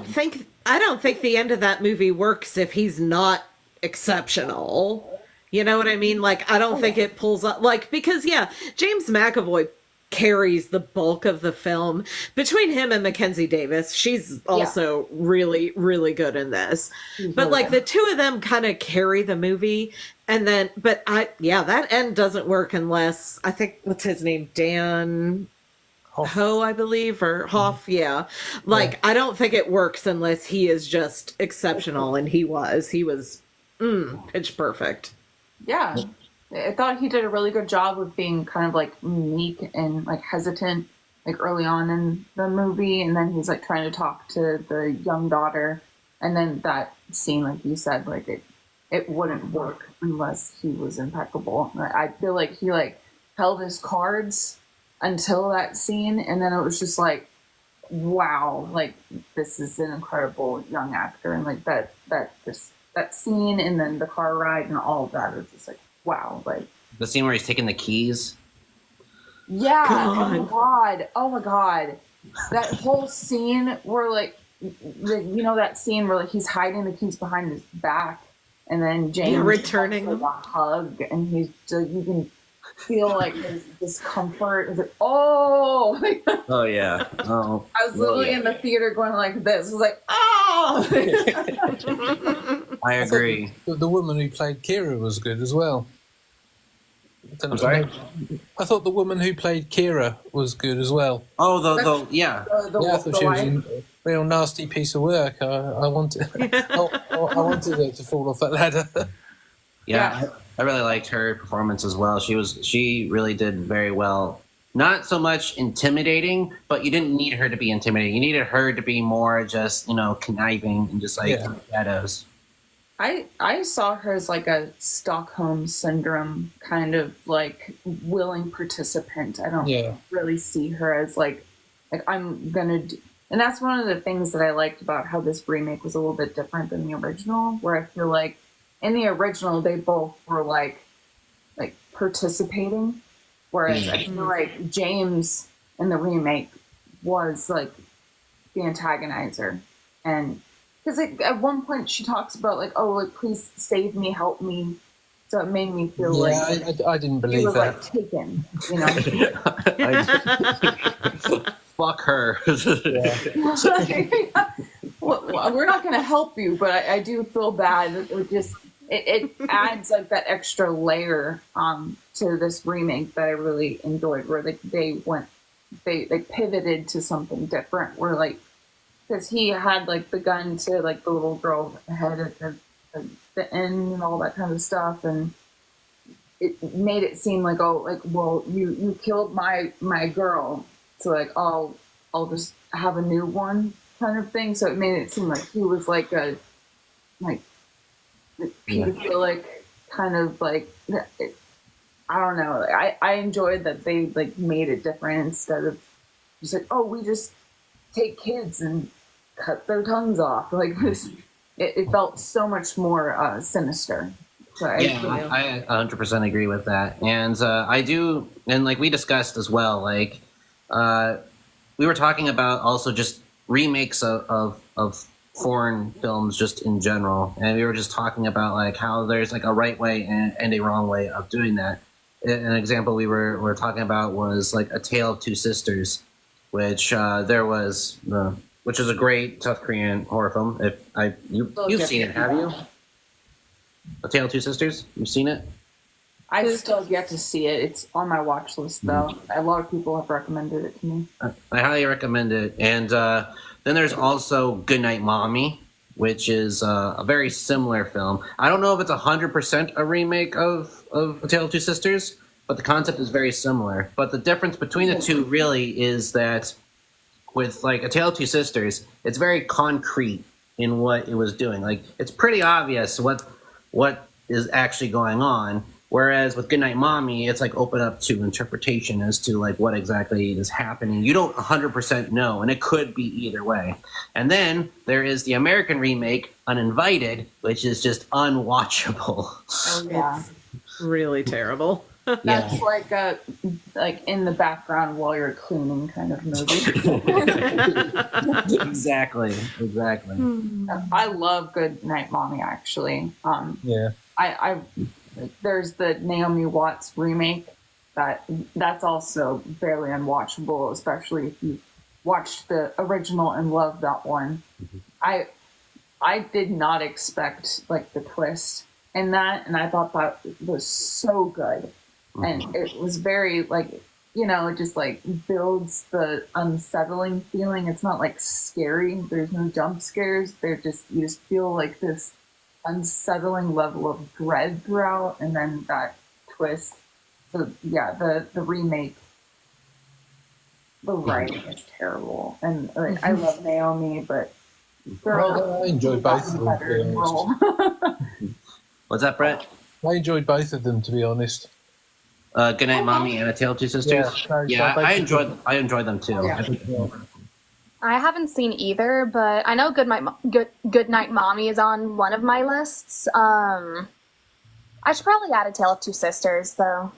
don't think the end of that movie works if he's not exceptional. You know what I mean? Like I don't think it pulls up like because James McAvoy carries the bulk of the film. Between him and Mackenzie Davis, she's also really, really good in this. But like the two of them kind of carry the movie. And then, but that end doesn't work unless I think what's his name, Dan Ho, I believe, or Hoff. Yeah, like I don't think it works unless he is just exceptional, and he was pitch perfect. Yeah. I thought he did a really good job of being kind of like meek and like hesitant like early on in the movie, and then he's like trying to talk to the young daughter, and then that scene, like you said, like it wouldn't work unless he was impeccable. I feel like he like held his cards until that scene, and then it was just like, wow, like this is an incredible young actor, and like that scene, and then the car ride and all of that is just like, wow, like the scene where he's taking the keys. yeah. God. Oh my god, that whole scene where like that scene where like he's hiding the keys behind his back, and then James returning like a hug, and he's just, you can feel like his discomfort. It's like, oh. Oh yeah. Oh. I was literally in the theater going like this. I was like, oh. I agree. The woman who played Kira was good as well. I'm sorry? I thought the woman who played Kira was good as well. Oh, yeah. I thought she was a real nasty piece of work. I wanted, I wanted her to fall off that ladder. Yeah, I really liked her performance as well. She really did very well. Not so much intimidating, but you didn't need her to be intimidating. You needed her to be more just, conniving and just like shadows. I saw her as like a Stockholm syndrome kind of like willing participant. I don't really see her as like I'm gonna do. And that's one of the things that I liked about how this remake was a little bit different than the original, where I feel like in the original they both were like participating, whereas I feel like James in the remake was like the antagonizer. And because at one point she talks about like, oh, like please save me, help me. So it made me feel I didn't believe he was that. like taken, Fuck her. Well, we're not going to help you, but I do feel bad. It adds like that extra layer to this remake that I really enjoyed, where they pivoted to something different, where like, because he had like the gun to like the little girl's head at the end and all that kind of stuff, and it made it seem like, oh, like, well, you killed my girl, so like I'll just have a new one kind of thing. So it made it seem like he was like a pedophilic kind of like, I don't know. I enjoyed that they like made it different instead of just like, oh, we just take kids and cut their tongues off. Like this, it felt so much more sinister. So I 100% agree with that. And I do, and like we discussed as well, like we were talking about also just remakes of foreign films just in general. And we were just talking about like how there's like a right way and a wrong way of doing that. An example we were talking about was like A Tale of Two Sisters, which which is a great South Korean horror film. You've seen it, have you? A Tale of Two Sisters? You've seen it? I still have yet to see it. It's on my watch list, though. A lot of people have recommended it to me. I highly recommend it. And then there's also Goodnight Mommy, which is a very similar film. I don't know if it's 100% a remake of A Tale of Two Sisters, but the concept is very similar. But the difference between the two really is that with like A Tale of Two Sisters, it's very concrete. in what it was doing. Like, it's pretty obvious what is actually going on. Whereas with Goodnight Mommy, it's like open up to interpretation as to like what exactly is happening. You don't 100% know, and it could be either way. And then there is the American remake, Uninvited, which is just unwatchable. Oh yeah. It's really terrible. That's like a in the background while you're cleaning kind of movie. Exactly. I love Good Night Mommy actually. Yeah. I there's the Naomi Watts remake that's also fairly unwatchable, especially if you watched the original and loved that one. I did not expect like the twist in that, and I thought that was so good. And it was very like, it just like builds the unsettling feeling. It's not like scary. There's no jump scares. You just feel like this unsettling level of dread throughout, and then that twist. So yeah, the remake, the writing is terrible, and like, I love Naomi, but Well, I enjoyed both of them, to be honest. What's that, Brett? I enjoyed both of them, to be honest. Goodnight Mommy and A Tale of Two Sisters. Yeah, I enjoyed them too. Yeah. I haven't seen either, but I know Good Night Mommy is on one of my lists. I should probably add A Tale of Two Sisters, though.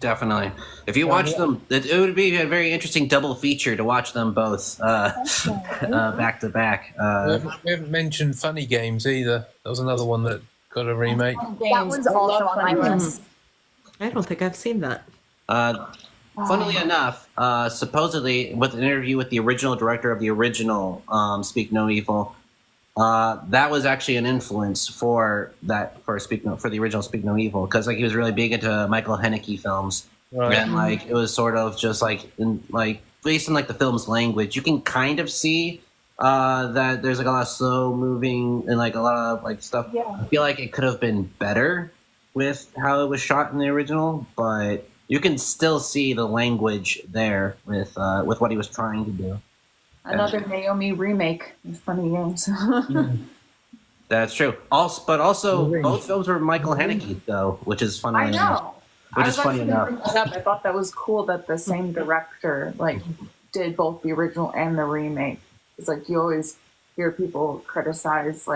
Definitely. If you watch them, it would be a very interesting double feature to watch them both back to back. We haven't mentioned Funny Games either. That was another one that got a remake. That one's also on my list. I don't think I've seen that. Funnily enough, supposedly with an interview with the original director of the original Speak No Evil, that was actually an influence for the original Speak No Evil, because like he was really big into Michael Haneke films, Right. and like it was sort of just based on like the film's language, you can kind of see that there's like a lot of slow moving and like a lot of like stuff. Yeah. I feel like it could have been better with how it was shot in the original, but you can still see the language there with what he was trying to do. Another Naomi remake of Funny Games. That's true. Also, both films were Michael Haneke, though, which is funny. I know. Which is funny enough. I thought that was cool that the same director did both the original and the remake. It's like you always hear people criticize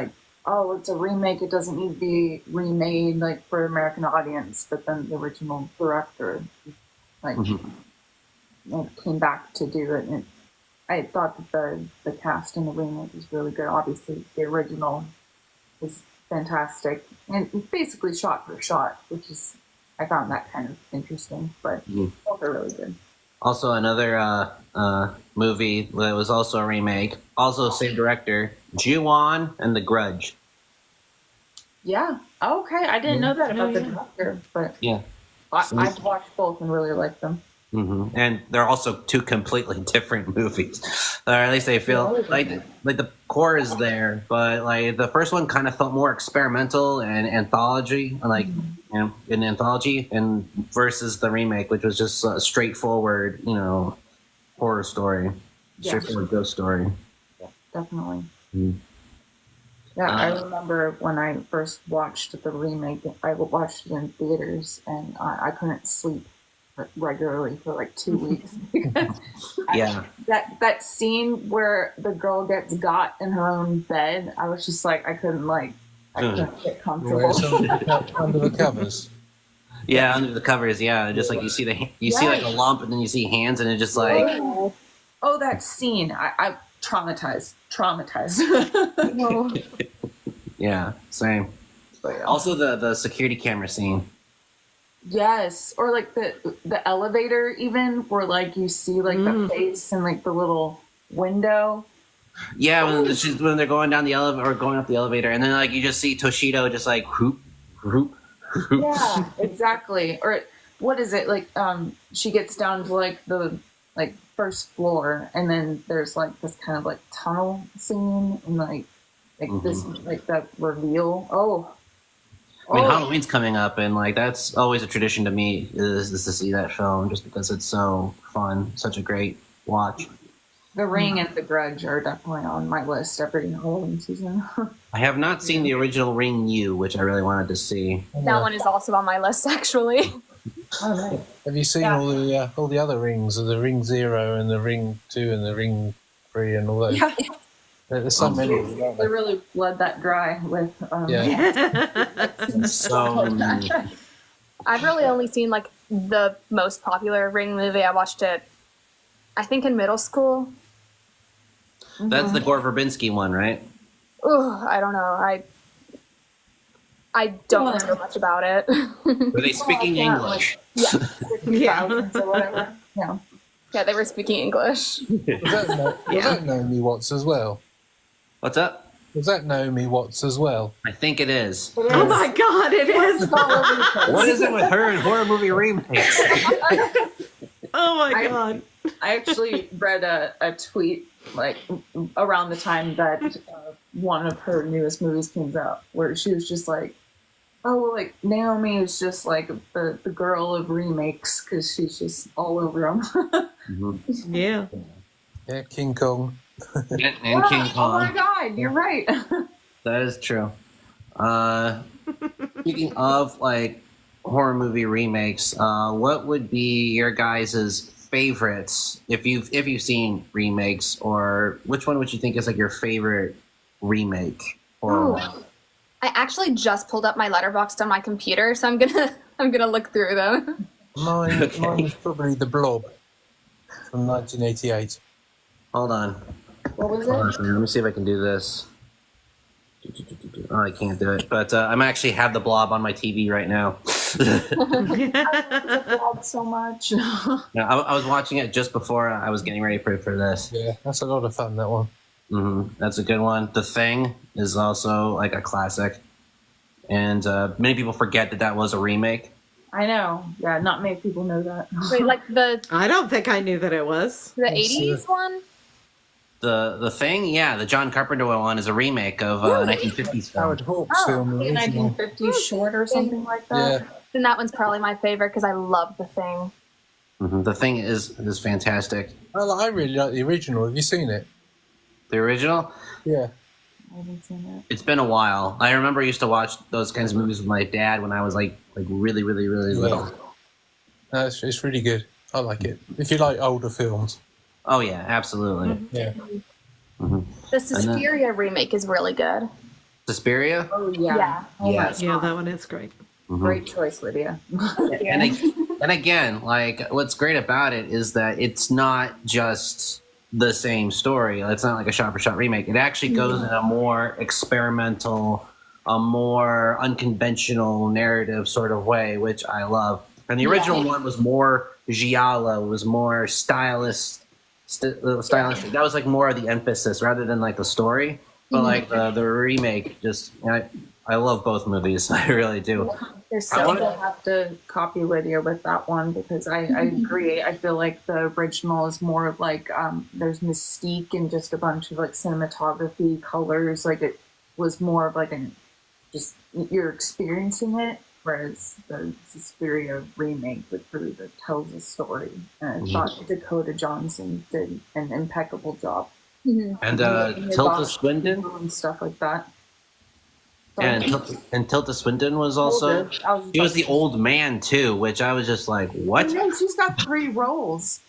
oh, it's a remake, it doesn't need to be remade for American audience, but then the original director came back to do it, and I thought that the cast in the remake was really good. Obviously the original was fantastic, and it's basically shot for shot, which is, I found that kind of interesting, but both are really good. Also, another movie that was also a remake, also same director, Ju-on and The Grudge. Yeah. Okay. I didn't know that about the director, but Yeah. I've watched both and really liked them. And they're also two completely different movies, or at least they feel like the core is there, but the first one kind of felt more experimental and anthology, an anthology, and versus the remake, which was just a straightforward, horror story, straightforward ghost story. Yeah, definitely. Yeah, I remember when I first watched the remake, I watched it in theaters, and I couldn't sleep regularly for 2 weeks. Yeah. That scene where the girl gets got in her own bed, I was just I couldn't get comfortable. Under the covers. Yeah, under the covers. Yeah, just you see see a lump, and then you see hands, and it just Oh, that scene! I traumatized. Yeah, same. But, yeah. Also, the security camera scene. Yes, or the elevator, even where you see the face and the little window. Yeah, when they're going down the elevator or going up the elevator, and then you just see Toshido just whoop, whoop, whoop. Yeah, exactly. Or what is it she gets down to the first floor, and then there's this kind of tunnel scene, and this that reveal. I mean, Halloween's coming up, and that's always a tradition to me is to see that film, just because it's so fun, such a great watch. The Ring and The Grudge are definitely on my list every Halloween season. I have not seen the original Ring U, which I really wanted to see. That one is also on my list, actually. Oh, nice. Have you seen Yeah. all the other rings, the Ring 0 and the Ring 2 and the Ring 3 and all those? Yeah, There's so many of them, aren't they there? really bled that dry with. Yeah. So many. I've really only seen like the most popular Ring movie. I watched it, I think, in middle school. That's the Gore Verbinski one, right? Ugh, I don't know. I don't know much about it. Were they speaking yeah, English? Yeah. or whatever. Yeah. Yeah, they were speaking English. Was that Naomi Watts as well? What's up? Was that Naomi Watts as well? I think it is. Oh my god, it is! What is it with her and horror movie remakes? Oh my god. I actually read a tweet like around the time that one of her newest movies came out, where she was just like, "Oh, like Naomi is just like the girl of remakes because she's just all over them." Yeah. Yeah, King Kong. And King Oh Kong. my god, you're right. That is true. Speaking of like horror movie remakes, what would be your guys' favorites if you've seen remakes, or which one would you think is like your favorite remake horror Ooh. one? I actually just pulled up my letterboxd on my computer, so I'm gonna look through them. Mine Okay. is probably The Blob from 1988. Hold on. What was Hold on a it? second. Let me see if I can do this. Oh, I can't do it. But I'm actually have the Blob on my TV right now. I loved so much. Yeah, I was watching it just before I was getting ready for this. Yeah, that's a lot of fun, that one. That's a good one. The Thing is also like a classic, and many people forget that was a remake. I know. Yeah, not many people know that. Wait, like the I don't think I knew that it was. 80s one? The Thing, yeah, the John Carpenter one is a remake of a 1950s film. Howard Hawks film. Like a original. 1950s short or something like that. Yeah, Then that one's probably my favorite because I love The Thing. The Thing is fantastic. I really like the original. Have you seen it? The original, Yeah. I haven't seen it. it's been a while. I remember I used to watch those kinds of movies with my dad when I was like really little. No, it's really good. I like it. If you like older films. Oh yeah, absolutely. Yeah. The Suspiria remake is really good. Suspiria. Oh yeah. Yeah. Oh, Yes. Yeah, that one is great. Great choice, Lydia. And again, like what's great about it is that it's not just the same story. It's not like a shot-for-shot remake. It actually goes in a more experimental, a more unconventional narrative sort of way, which I love. And the original one was more giallo, was more stylish. That was like more of the emphasis rather than like the story. But like the remake, just I love both movies. I really do. There's I so wanna- I have to copy Lydia with that one because I agree. I feel like the original is more of like there's mystique and just a bunch of like cinematography, colors. Like it was more of like just you're experiencing it, whereas the Suspiria remake really tells a story. And I thought Dakota Johnson did an impeccable job. Mhm. And Mia Tilda Goth Swinton. and stuff like that. Yeah, and Tilda Swinton was also. He was the old man too, which I was just like, what? And then she's got 3 roles.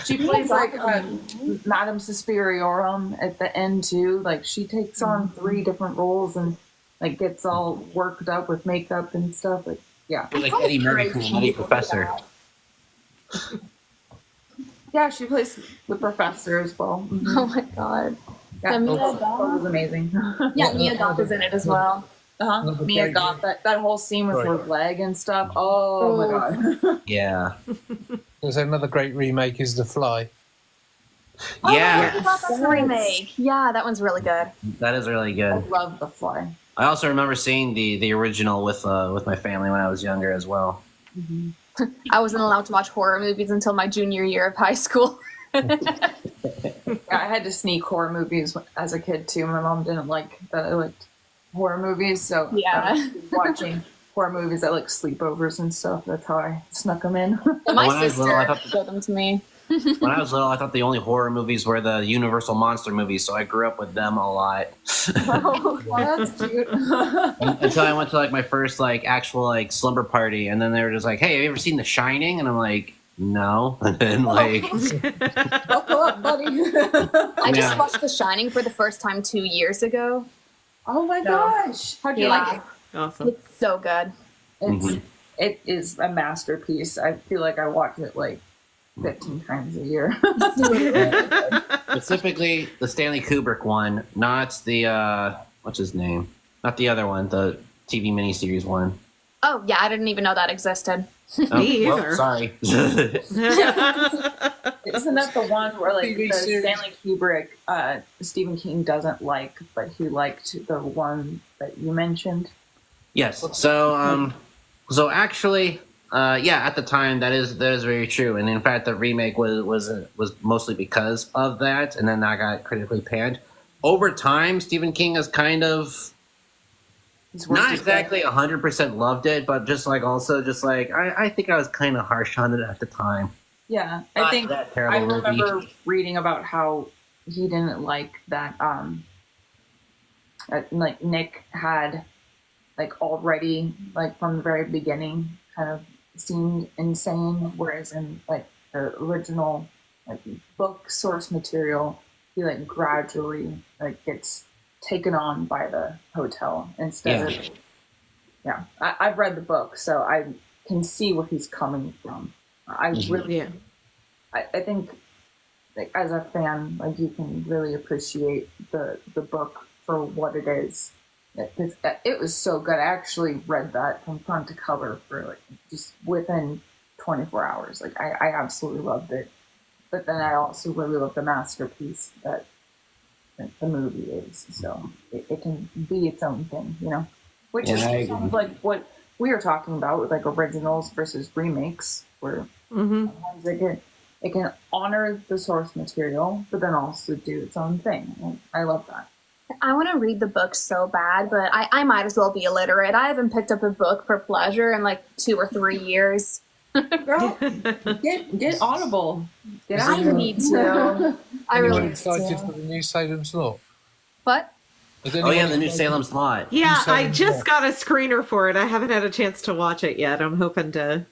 She plays like Madame Suspiriorum at the end too. Like she takes on 3 different roles and like gets all worked up with makeup and stuff. Like yeah, Like Eddie Murphy from Nutty Professor. yeah, she plays the professor as well. Oh my god. Yeah, The Mia that Goth? was amazing. Yeah, Mia Goth is in it as well. Mia Goth, that whole scene with her leg and stuff. Oh my god. Yeah. There's another great remake is The Fly. Yeah, That's a remake. Yeah, that one's really good. that is really I good. love The Fly. I also remember seeing the original with my family when I was younger as well. I wasn't allowed to watch horror movies until my junior year of high school. Yeah, I had to sneak horror movies as a kid too. My mom didn't like that I liked horror movies, so Yeah. I was watching horror movies at like sleepovers and stuff. That's how I snuck them in. My When I was sister little, I thought- showed them to me. When I was little, I thought the only horror movies were the Universal monster movies, so I grew up with them a lot. Oh, well, that's cute. Until I went to like my first like actual like slumber party, and then they were just like, "Hey, have you ever seen The Shining?" And I'm like, "No." And then like, Buckle up, buddy. I just Yeah. watched The Shining for the first time 2 years ago. Oh my gosh. How'd you Yeah. like it? Awesome. It's so good. It is a masterpiece. I feel like I watch it like 15 times a year. specifically the Stanley Kubrick one, not the what's his name? Not the other one, the TV miniseries one. Oh yeah, I didn't even know that existed. Oh, Me well, either. sorry. Isn't that the one where like TV the series. Stanley Kubrick Stephen King doesn't like, but he liked the one that you mentioned? Yes. So actually, yeah, at the time that is very true, and in fact, the remake was mostly because of that, and then that got critically panned. Over time, Stephen King has kind of He's worked not his exactly 100% loved it, but just like also just like I think I was kind of harsh on it at the time. Yeah, I Not think that I terrible movie. remember reading about how he didn't like that. Like Nick had, like already, like from the very beginning, kind of seemed insane, whereas in like the original, like book source material, he like gradually like gets taken on by the hotel instead of. Yeah, I've read the book, so I can see where he's coming from. I really. Yeah. I think, like as a fan, like you can really appreciate the book for what it is. It was so good. I actually read that from front to cover for like just within 24 hours. Like I absolutely loved it. But then I also really love the masterpiece that the movie is. So it can be its own thing, you know? Which Yeah, is I agree. kind of like what we were talking about with like originals versus remakes, where Mm-hmm. sometimes it can honor the source material, but then also do its own thing. And I love that. I want to read the book so bad, but I might as well be illiterate. I haven't picked up a book for pleasure in like 2 or 3 years. Girl, get Audible. Get I Audible. need to. I Anyone really need excited to. for the new Salem slot? What? Is Oh anyone yeah, the new excited- Salem slot. Yeah, I Salem just slot? got a screener for it. I haven't had a chance to watch it yet. I'm hoping to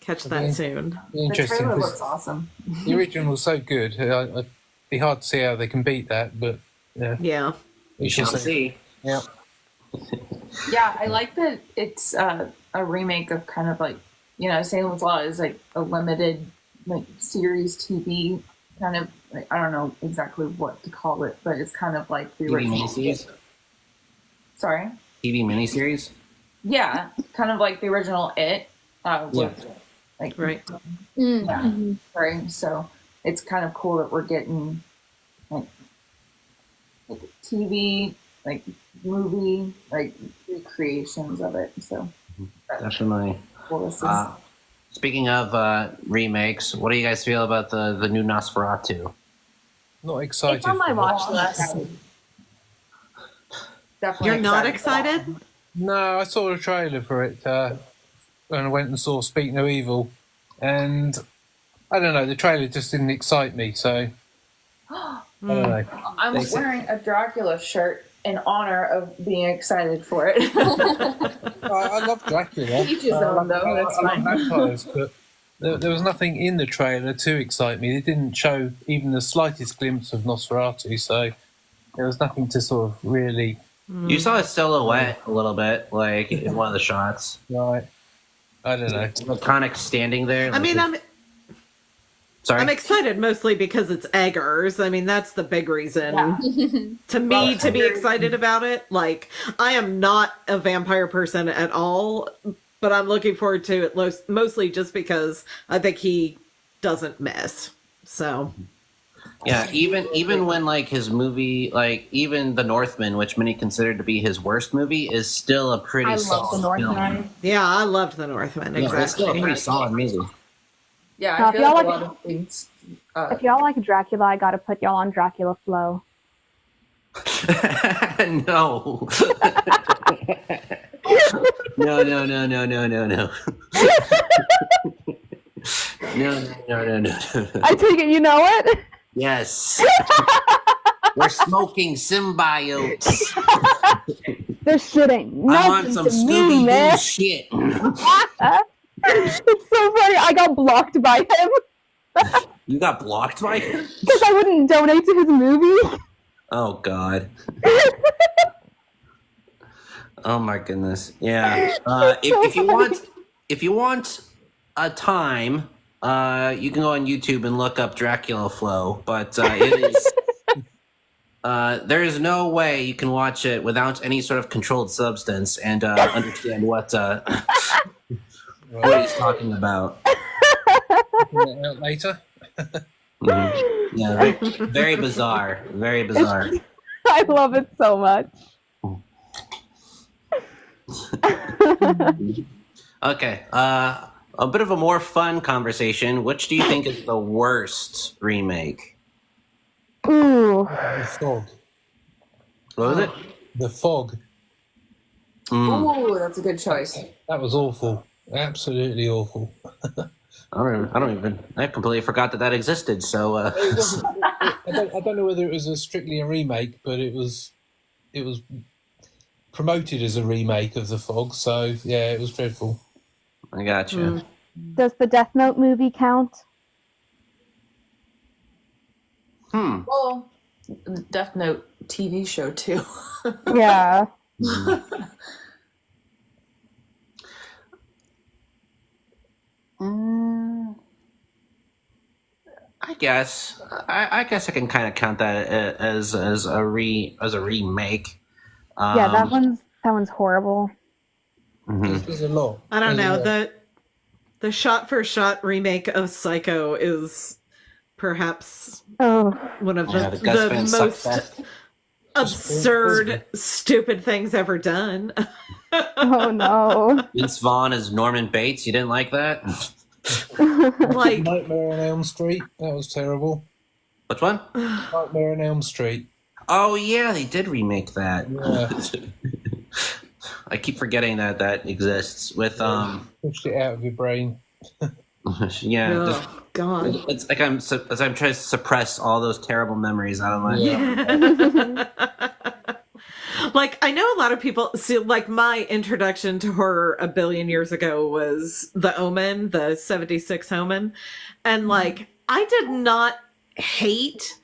catch that Okay. soon. The Interesting. trailer 'cause looks awesome. the original was so good. It'd be hard to see how they can beat that, but yeah, Yeah. We shall shall see. Yeah. Yeah, I like that it's a remake of kind of like, you know, Salem's Lot is like a limited like series TV kind of like, I don't know exactly what to call it, but it's kind of like the TV original. miniseries. Sorry. TV miniseries. Yeah, kind of like the original It. With, like Right. Mm. Yeah. Right. So it's kind of cool that we're getting like TV, like movie, like recreations of it. So Definitely. cool. This is Speaking of remakes, what do you guys feel about the new Nosferatu? Not excited. It's on my for watch that. list. definitely. You're not excited. excited? No, I saw a trailer for it when I went and saw Speak No Evil, and I don't know, the trailer just didn't excite me. So I don't know. I'm They said- wearing a Dracula shirt in honor of being excited for it. I love Dracula. Each his own, though, that's I love fine. vampires, but there was nothing in the trailer to excite me. It didn't show even the slightest glimpse of Nosferatu, so there was nothing to sort of really. You saw a silhouette a little bit, like in one of the shots. Right. I don't know. Iconic standing there. I mean, sorry. I'm excited mostly because it's Eggers. I mean, that's the big reason to me Well, to be Eggers- excited about it. Like, I am not a vampire person at all, but I'm looking forward to it mostly just because I think he doesn't miss. So, Yeah, even when like his movie, like even The Northman, which many consider to be his worst movie, is still a pretty I love solid The Northman. film. yeah, I loved The Northman. Yeah, it's still a Exactly. pretty solid movie. Yeah, Now, I if feel y'all like a like- lot of things. If y'all like Dracula, I gotta put y'all on Dracula Flow. No. No. No. I take it you know it? Yes. We're smoking symbiotes. They're shitting. I want Nothing some to me, Scooby man. Doo shit. It's so funny. I got blocked by him You got blocked by him? because I wouldn't donate to his movie. Oh God. Oh my goodness. Yeah. If you want a time, you can go on YouTube and look up Dracula Flow. But it is. There is no way you can watch it without any sort of controlled substance and understand what he's talking about. Out later. Yeah, very bizarre. Very bizarre. I love it so much. Okay, a bit of a more fun conversation. Which do you think is the worst remake? Ooh. The Fog. What was it? The Fog. Ooh, that's a good choice. That was awful. Absolutely awful. I completely forgot that existed. So It wasn't, I don't know whether it was strictly a remake, but it was promoted as a remake of The Fog. So yeah, it was dreadful. I gotcha. Does the Death Note movie count? Well, Death Note TV show too. Yeah. I guess I can kind of count that as a remake. Yeah, that one's horrible. There's a lot. I don't know. There's a lot. The shot-for-shot remake of Psycho is perhaps Oh, one of Yeah, the Gus Van the Suck most Fest. absurd, stupid things ever done. oh no. Vince Vaughn as Norman Bates. You didn't like that? Like, Nightmare on Elm Street. That was terrible. Which one? Nightmare on Elm Street. Oh yeah, they did remake that. Yeah. I keep forgetting that exists with Pushed it out of your brain. yeah. oh God. It's like I'm trying to suppress all those terrible memories out of my Like, I know a lot of people see, like, my introduction to horror a billion years ago was The Omen, the 76 Omen. And, like, I did not hate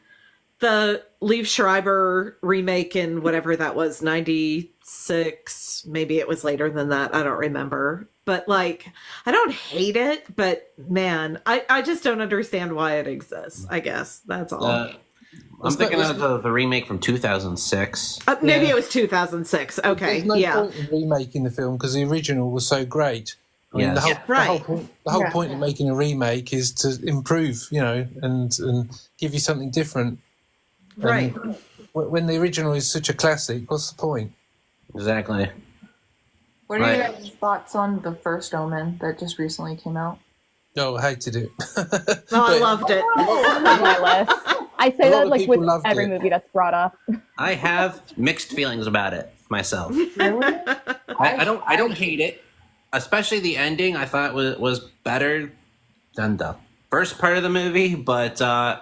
the Liev Schreiber remake in whatever that was, 96. Maybe it was later than that. I don't remember. But, like, I don't hate it, but man, I just don't understand why it exists, I guess. That's all. I'm thinking of the remake from 2006. Maybe it was 2006. Okay, There's no yeah. point in remaking the film because the original was so great. I mean, Yes. the whole point of making a remake is to improve, and give you something different. Right. And when the original is such a classic, what's the point? Exactly. What are your guys' thoughts on the first Omen that just recently came out? Oh, I hated it. Oh, I loved it. on my list. I say A lot that of like people with loved every it. movie that's brought up. I have mixed feelings about it myself. I don't hate it, especially the ending. I thought was better than the first part of the movie, but I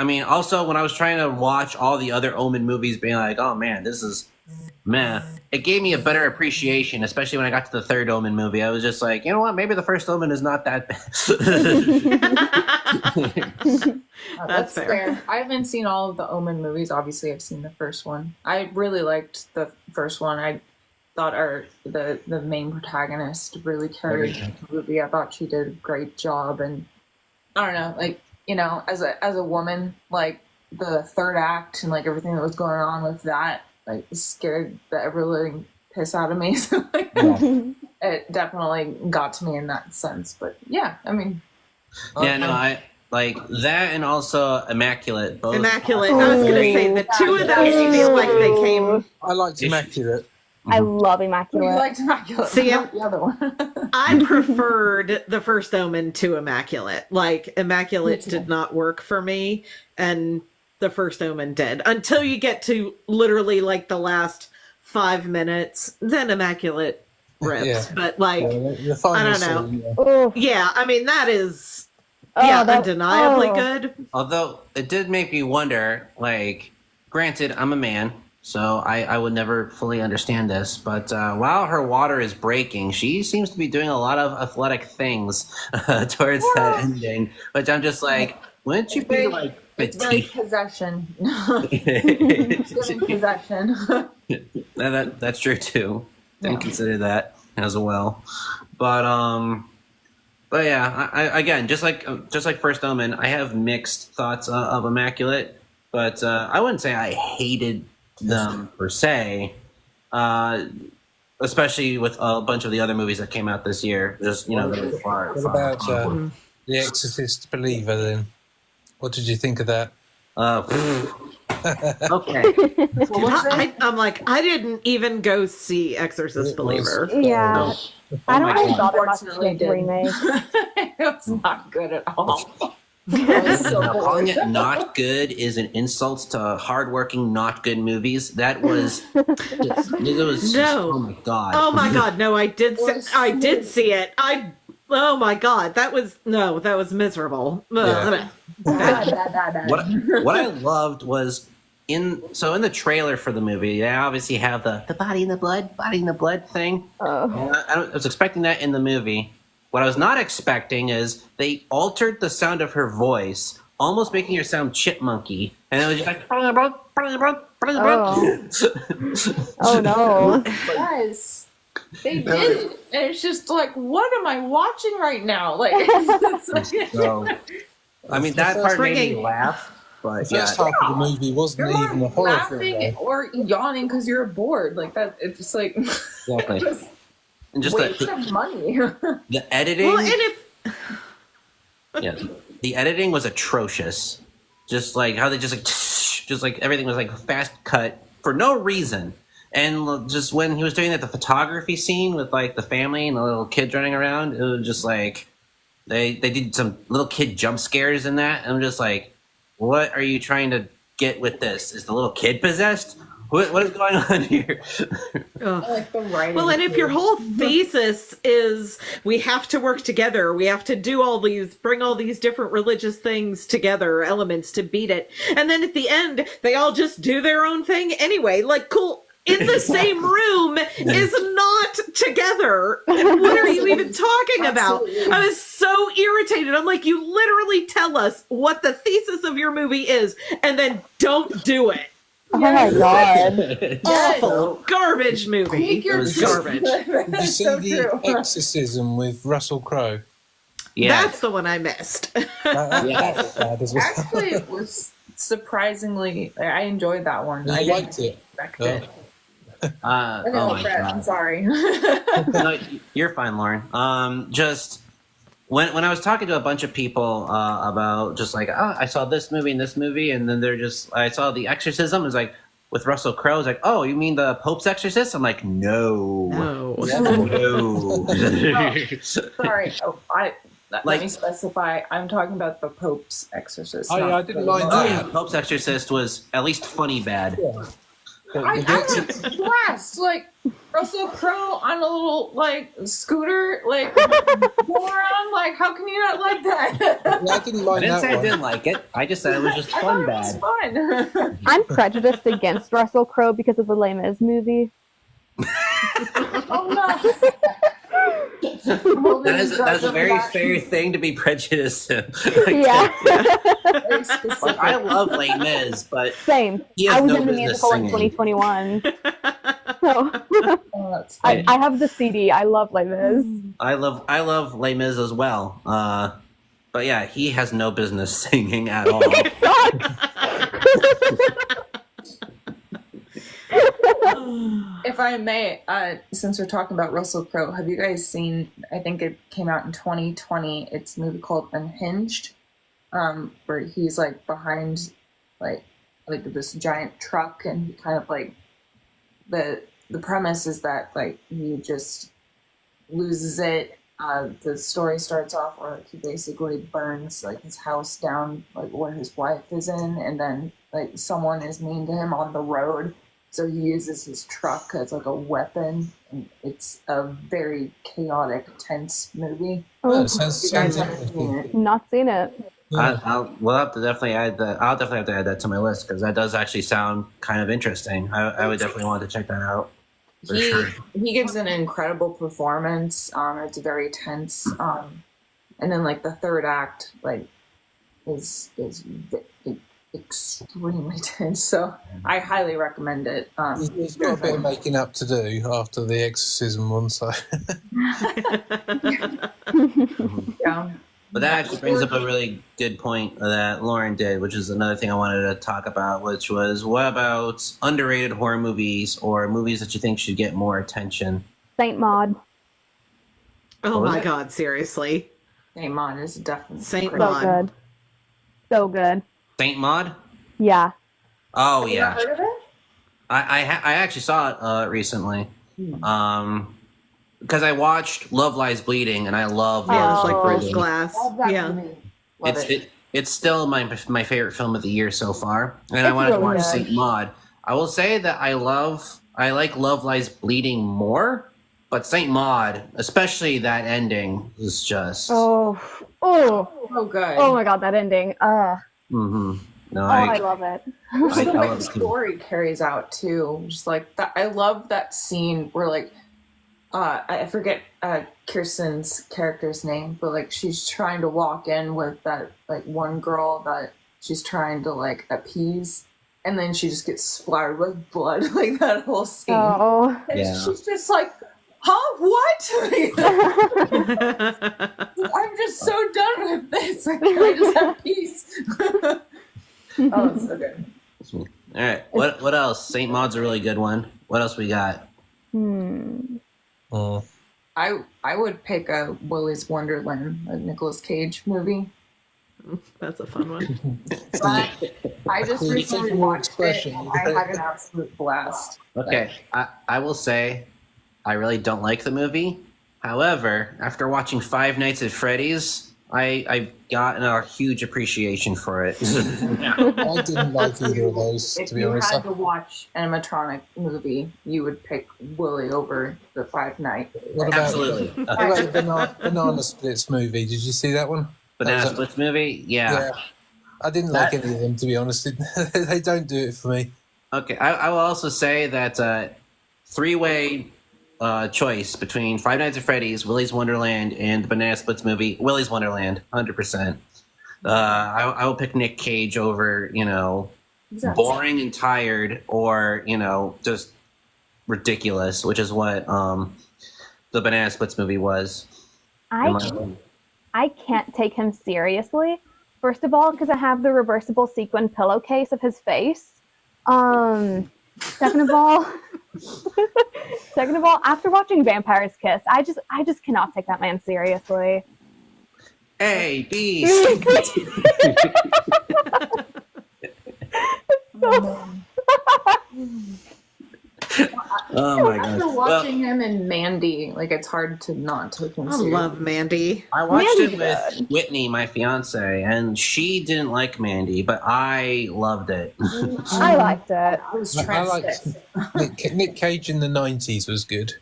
mean, also when I was trying to watch all the other Omen movies, being like, oh man, this is meh. It gave me a better appreciation, especially when I got to the third Omen movie. I was just like, you know what? Maybe the first Omen is not that bad. That's fair. I haven't seen all of the Omen movies. Obviously, I've seen the first one. I really liked the first one. I thought the main protagonist really carried the movie. I thought she did a great job, and I don't know, like, as a woman, like the third act and like everything that was going on with that, like scared the ever living piss out of me. So like, it definitely got to me in that sense. But yeah, I mean, Yeah, no, I like that, and also Immaculate. Both. Immaculate. I was going to say the two of those feel like they came. I liked Immaculate. I love you Immaculate. liked Immaculate. See, not the other one. I preferred the first Omen to Immaculate. Like, Immaculate did not work for me, and the first Omen did. Until you get to literally like the last 5 minutes, then Immaculate rips, Yeah. but like, The final I don't know. scene, yeah. Oh, yeah, I mean that is that- undeniably oh. good. Although it did make me wonder, like, granted, I'm a man, so I would never fully understand this, but while her water is breaking, she seems to be doing a lot of athletic things towards that ending, which I'm just like, wouldn't you be like It's very fatigued? possession. That's Giving possession. true too. Didn't Yeah. consider that as well, but yeah, I again, just like First Omen, I have mixed thoughts of Immaculate, but I wouldn't say I hated them per se. Especially with a bunch of the other movies that came out this year, just very far. What about The Exorcist Believer then? What did you think of that? Okay. I'm like, I didn't even go see Exorcist It was- Believer. Yeah. I don't my really God. bother much Unfortunately, with did. remake. It was not good at all. I was so Now, calling bored. it not good is an insult to hardworking, not good movies. That was, No. oh my god. Oh my god, no, I did see it. Oh my god, that was miserable. Yeah. Bad. What I loved was in the trailer for the movie, they obviously have the body in the blood thing. And I was expecting that in the movie. What I was not expecting is they altered the sound of her voice, almost making her sound chipmunky, and it was just like. Oh no. Yes. They did. And it's just like, what am I watching right now? Like, it's like So, I mean, that part made me laugh, but The first half of the movie wasn't you're even a not horror film. laughing Though. or yawning because you're bored. Like that. It's just like exactly. just And just waste of money. the editing. Well, and if Yeah, the editing was atrocious. Just like how they just like everything was like fast cut for no reason. And just when he was doing the photography scene with like the family and the little kids running around, it was just like they did some little kid jump scares in that. And I'm just like, what are you trying to get with this? Is the little kid possessed? What is going on here? ugh. Like the writing. Well, and if your whole thesis is we have to work together, we have to bring all these different religious things together, elements to beat it, and then at the end they all just do their own thing anyway, like cool. In the same room is not together. What are you even talking about? Absolutely. I was so irritated. I'm like, you literally tell us what the thesis of your movie is, and then don't do it. Oh my god. Awful garbage movie. Make your was garbage. Did you see so The true. Exorcism with Russell Crowe? Yeah, That's the one I missed. That was bad as well. Actually, it was surprisingly. I enjoyed that one. I You didn't liked it? expect Oh. it. oh No, my Brett, I'm god. sorry. No, you're fine, Lauren. Just when I was talking to a bunch of people about just like, oh, I saw this movie and this movie, and then I saw The Exorcism. It's like with Russell Crowe. It's like, oh, you mean the Pope's Exorcist? I'm like, no, No. no. Sorry. Oh, let Like- me specify. I'm talking about the Pope's Exorcist. Oh, yeah, not I didn't the- mind Oh that. yeah, Pope's Exorcist was at least funny bad. I was blessed. Like Russell Crowe on a little like scooter, like going around. Like, how can you not like that? Yeah, I didn't I mind didn't say I that one. didn't like it. I just said it was just I thought fun it was bad. fun. I'm prejudiced against Russell Crowe because of the Les Mis movie. Oh no. That is a very fair thing to be prejudiced in. Yeah. Very specific. Like, I love Les Mis, but Same. he has I was no in the business musical in singing. 2021. So Oh, that's I funny. have the CD. I love Les Mis. I love Les Mis as well. But yeah, he has no business singing at all. If I may, since we're talking about Russell Crowe, have you guys seen? I think it came out in 2020. It's a movie called Unhinged, where he's like behind, like this giant truck, and he kind of like the premise is that like he just loses it. The story starts off where he basically burns like his house down, like where his wife is in, and then like someone is mean to him on the road. So he uses his truck as like a weapon, and it's a very chaotic, tense movie. Oh, Oh, it sounds, You guys sounds haven't seen interesting. it. not seen it. Yeah. We'll have to definitely add that. I'll definitely have to add that to my list because that does actually sound kind of interesting. I would definitely want to check that out. For He sure. he gives an incredible performance. It's very tense. And then like the third act like is extremely tense. So I highly recommend it. He's got a bit of making up to do after the exorcism one, so Yeah. But that actually brings up a really good point that Lauren did, which is another thing I wanted to talk about, which was what about underrated horror movies or movies that you think should get more attention? Saint Maud. Oh What was my it? God, seriously. Saint Maud is definitely Saint great. So Maud. good. So good. Saint Maud? Yeah. Oh Have you yeah, not heard of it? I actually saw it recently. Because I watched Love Lies Bleeding, and I love Yeah, Love it's Lies like Oh. Rose Glass. Love that Yeah. movie. Love it. It's still my favorite film of the year so far, and I It's wanted to really watch good. Saint Maud. I will say that I like Love Lies Bleeding more, but Saint Maud, especially that ending, is just. Oh. So good. Oh my God, that ending. No, Oh, I love it. Just I the way love the it too. story carries out too. Just like that, I love that scene where like, I forget Kirsten's character's name, but like she's trying to walk in with that like one girl that she's trying to like appease, and then she just gets splattered with blood, like that whole scene. Oh. And Yeah. she's just like, huh, what? I'm just so done with this. Like, can I just have peace? Oh, it's so good. All right, what else? Saint Maud's a really good one. What else we got? oh. I would pick a Willy's Wonderland, a Nicolas Cage movie. That's a fun one. But I just Yeah, recently take your watched it expression. and I had an absolute blast. Okay, I will say I really don't like the movie. However, after watching Five Nights at Freddy's, I got a huge appreciation for it. I didn't like either of those, If to be you honest. had to watch an animatronic movie, you would pick Willy over the Five Night. What about, Absolutely. what about the Banana Splits movie? Did you see that one? Banana That was a- Splits movie? Yeah. I didn't like any of them, to be honest. They don't do it for me. Okay, I will also say that three-way choice between Five Nights at Freddy's, Willy's Wonderland, and the Banana Splits movie, Willy's Wonderland, 100%. I will pick Nick Cage over, boring and tired, or, just ridiculous, which is what the Banana Splits movie was. I can't take him seriously. First of all, because I have the reversible sequin pillowcase of his face. Second of all, after watching Vampire's Kiss, I just cannot take that man seriously. A, B, C. Oh my gosh. After Well, watching him in Mandy, like it's hard to not take him I seriously. love Mandy. I watched it Mandy's with Whitney, my fiance, and she didn't like Mandy, but I loved it. I liked it. I was I liked transfixed. Nick Cage in the 90s was good,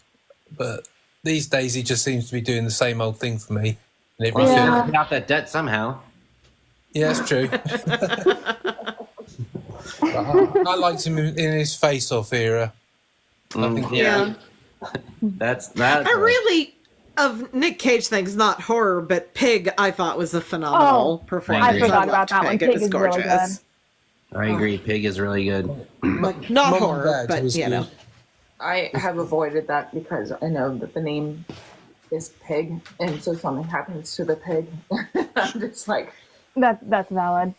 but these days he just seems to be doing the same old thing for me. And every Well, film. Yeah. get out that debt somehow. Yeah, that's true. But I liked him in his Face Off era. I think Yeah. That's that. I really, of Nick Cage things, not horror, but Pig, I thought was a phenomenal performance. I forgot about loved that one. It Pig was is really gorgeous. I agree. Pig is really good. Like, not Mom and horror, Dad but was you know. good. I have avoided that because I know that the name is Pig, and so something happens to the pig. I'm just like, That's valid.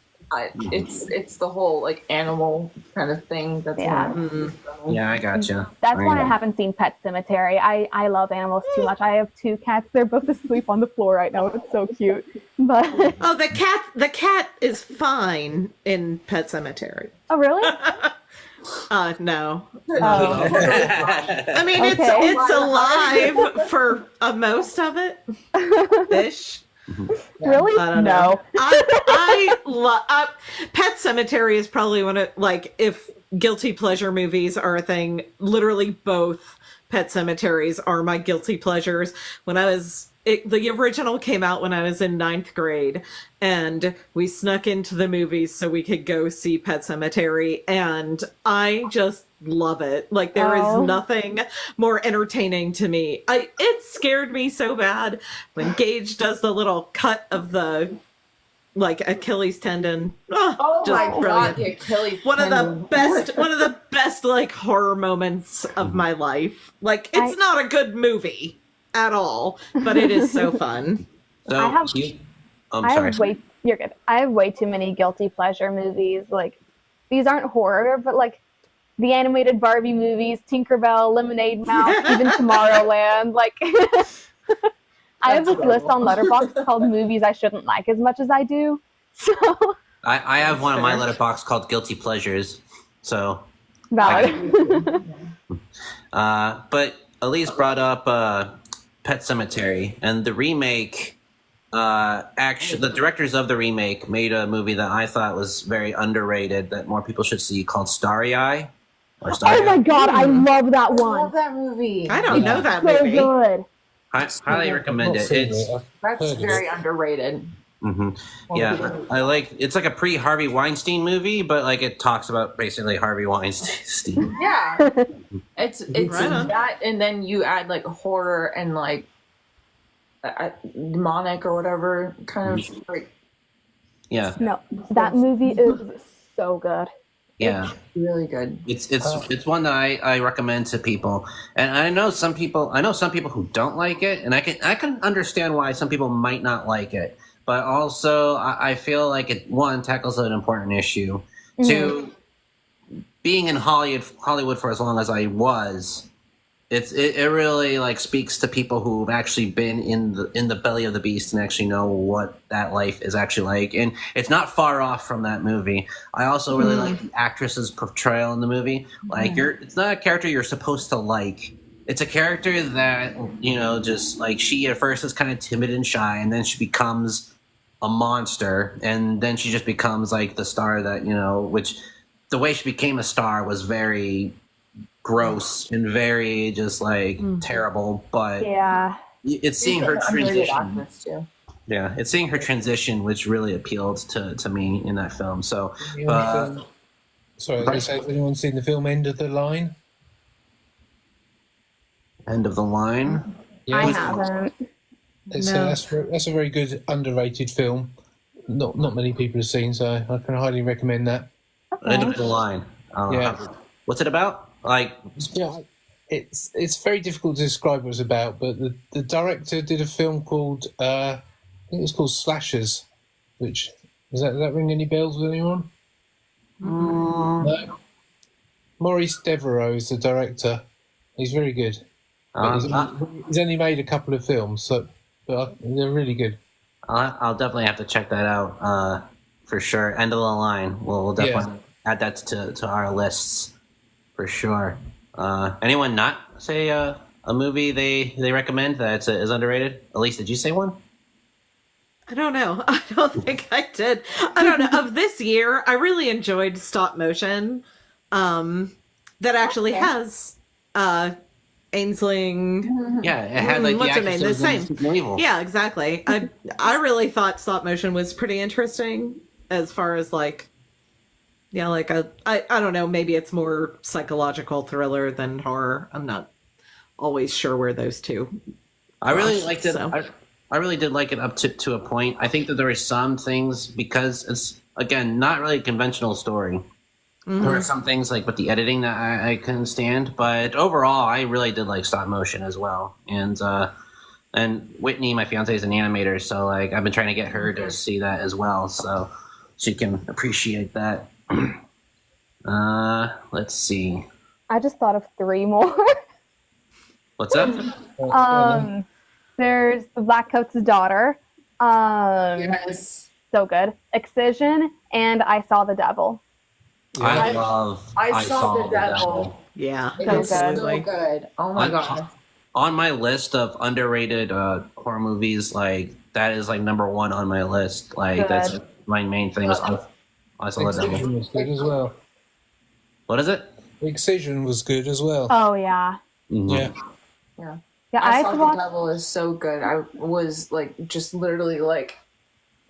it's the whole like animal kind of thing. That's Yeah. Yeah, I gotcha. That's why I haven't seen Pet Cemetery. I love animals too much. I have two cats. They're both asleep on the floor right now. It's so cute. But Oh, the cat is fine in Pet Cemetery. oh really? No. Oh. I mean, Okay. it's alive for most of it, ish. Really? I don't No. know. I love Pet Cemetery is probably one of like if guilty pleasure movies are a thing. Literally both Pet Cemeteries are my guilty pleasures. The original came out when I was in ninth grade, and we snuck into the movies so we could go see Pet Cemetery, and I just love it. Like, there is nothing more entertaining to me. It scared me so bad when Gage does the little cut of the Achilles tendon. Oh my god, brilliant. the Achilles One of tendon. the best like horror moments of my life. Like, it's not a good movie at all, but it is so fun. So You're good. I have way too many guilty pleasure movies. Like, these aren't horror, but like the animated Barbie movies, Tinkerbell, Lemonade Mouth, even Tomorrowland. Like, I have this list on Letterboxd called movies I shouldn't like as much as I do. So I have one on my letterbox called Guilty Pleasures. So valid. but Elise brought up Pet Cemetery, and the remake. Actually, the directors of the remake made a movie that I thought was very underrated that more people should see called Starry Eye. Oh my god, I love that I one. love that movie. I don't know that So movie. good. I highly recommend it. That's very underrated. Yeah, I like. It's like a pre-Harvey Weinstein movie, but like it talks about basically Harvey Weinstein. Yeah, it's Right on. that, and then you add like horror and like demonic or whatever kind of like. Yeah, No, that movie is so good. yeah. It's really good. It's one that I recommend to people, and I know some people who don't like it, and I can understand why some people might not like it, but also I feel like it, one, tackles an important issue. Two, being in Hollywood for as long as I was, it really like speaks to people who've actually been in the belly of the beast and actually know what that life is actually like, and it's not far off from that movie. I also really like the actress's portrayal in the movie. Like, it's not a character you're supposed to like. It's a character that, just like, she at first is kind of timid and shy, and then she becomes a monster, and then she just becomes like the star that, which the way she became a star was very gross and very just like terrible, but Yeah. it's seeing her Underrated transition. actress, too. Yeah, it's seeing her transition which really appealed to me in that film. So Sorry, has anyone seen the film End of the Line? End of the Line. Yeah, I haven't. that's a very good underrated film. Not many people have seen, so I can highly recommend that. End of the Line. Yeah. What's it about? Like, Yeah, it's very difficult to describe what it's about, but the director did a film called I think it was called Slashers, which does that ring any bells with anyone? No. Maurice Devereaux is the director. He's very good. But he's only made a couple of films, but they're really good. I'll definitely have to check that out for sure. End of the Line. We'll definitely add that to our lists for sure. Anyone not say a movie they recommend that is underrated? Elise, did you say one? I don't know. I don't think I did. I don't know. Of this year, I really enjoyed stop motion. That actually has Ainsling. Yeah, it had like What's the her name? actresses The in same. Speak No Evil. Yeah, exactly. I really thought stop motion was pretty interesting as far as like, yeah, like I don't know, maybe it's more psychological thriller than horror. I'm not always sure where those two. I really liked it. So. I really did like it up to a point. I think that there were some things, because it's, again, not really a conventional story. There were some things like with the editing that I couldn't stand, but overall, I really did like stop motion as well. And Whitney, my fiance, is an animator, so like I've been trying to get her to see that as well, so she can appreciate that. Let's see. I just thought of 3 more. What's up? There's The Blackcoat's Daughter. Yes. So good. Excision and I Saw the Devil. I saw the devil. Yeah, It So is good. so good. Oh my god. On my list of underrated horror movies, like that is like number 1 on my list. Like Good. that's my main thing. I saw the devil. It's good as well. What is it? Excision was good as well. Oh yeah. Yeah. Yeah. Yeah, I I saw had to The watch. Devil is so good. I was like just literally like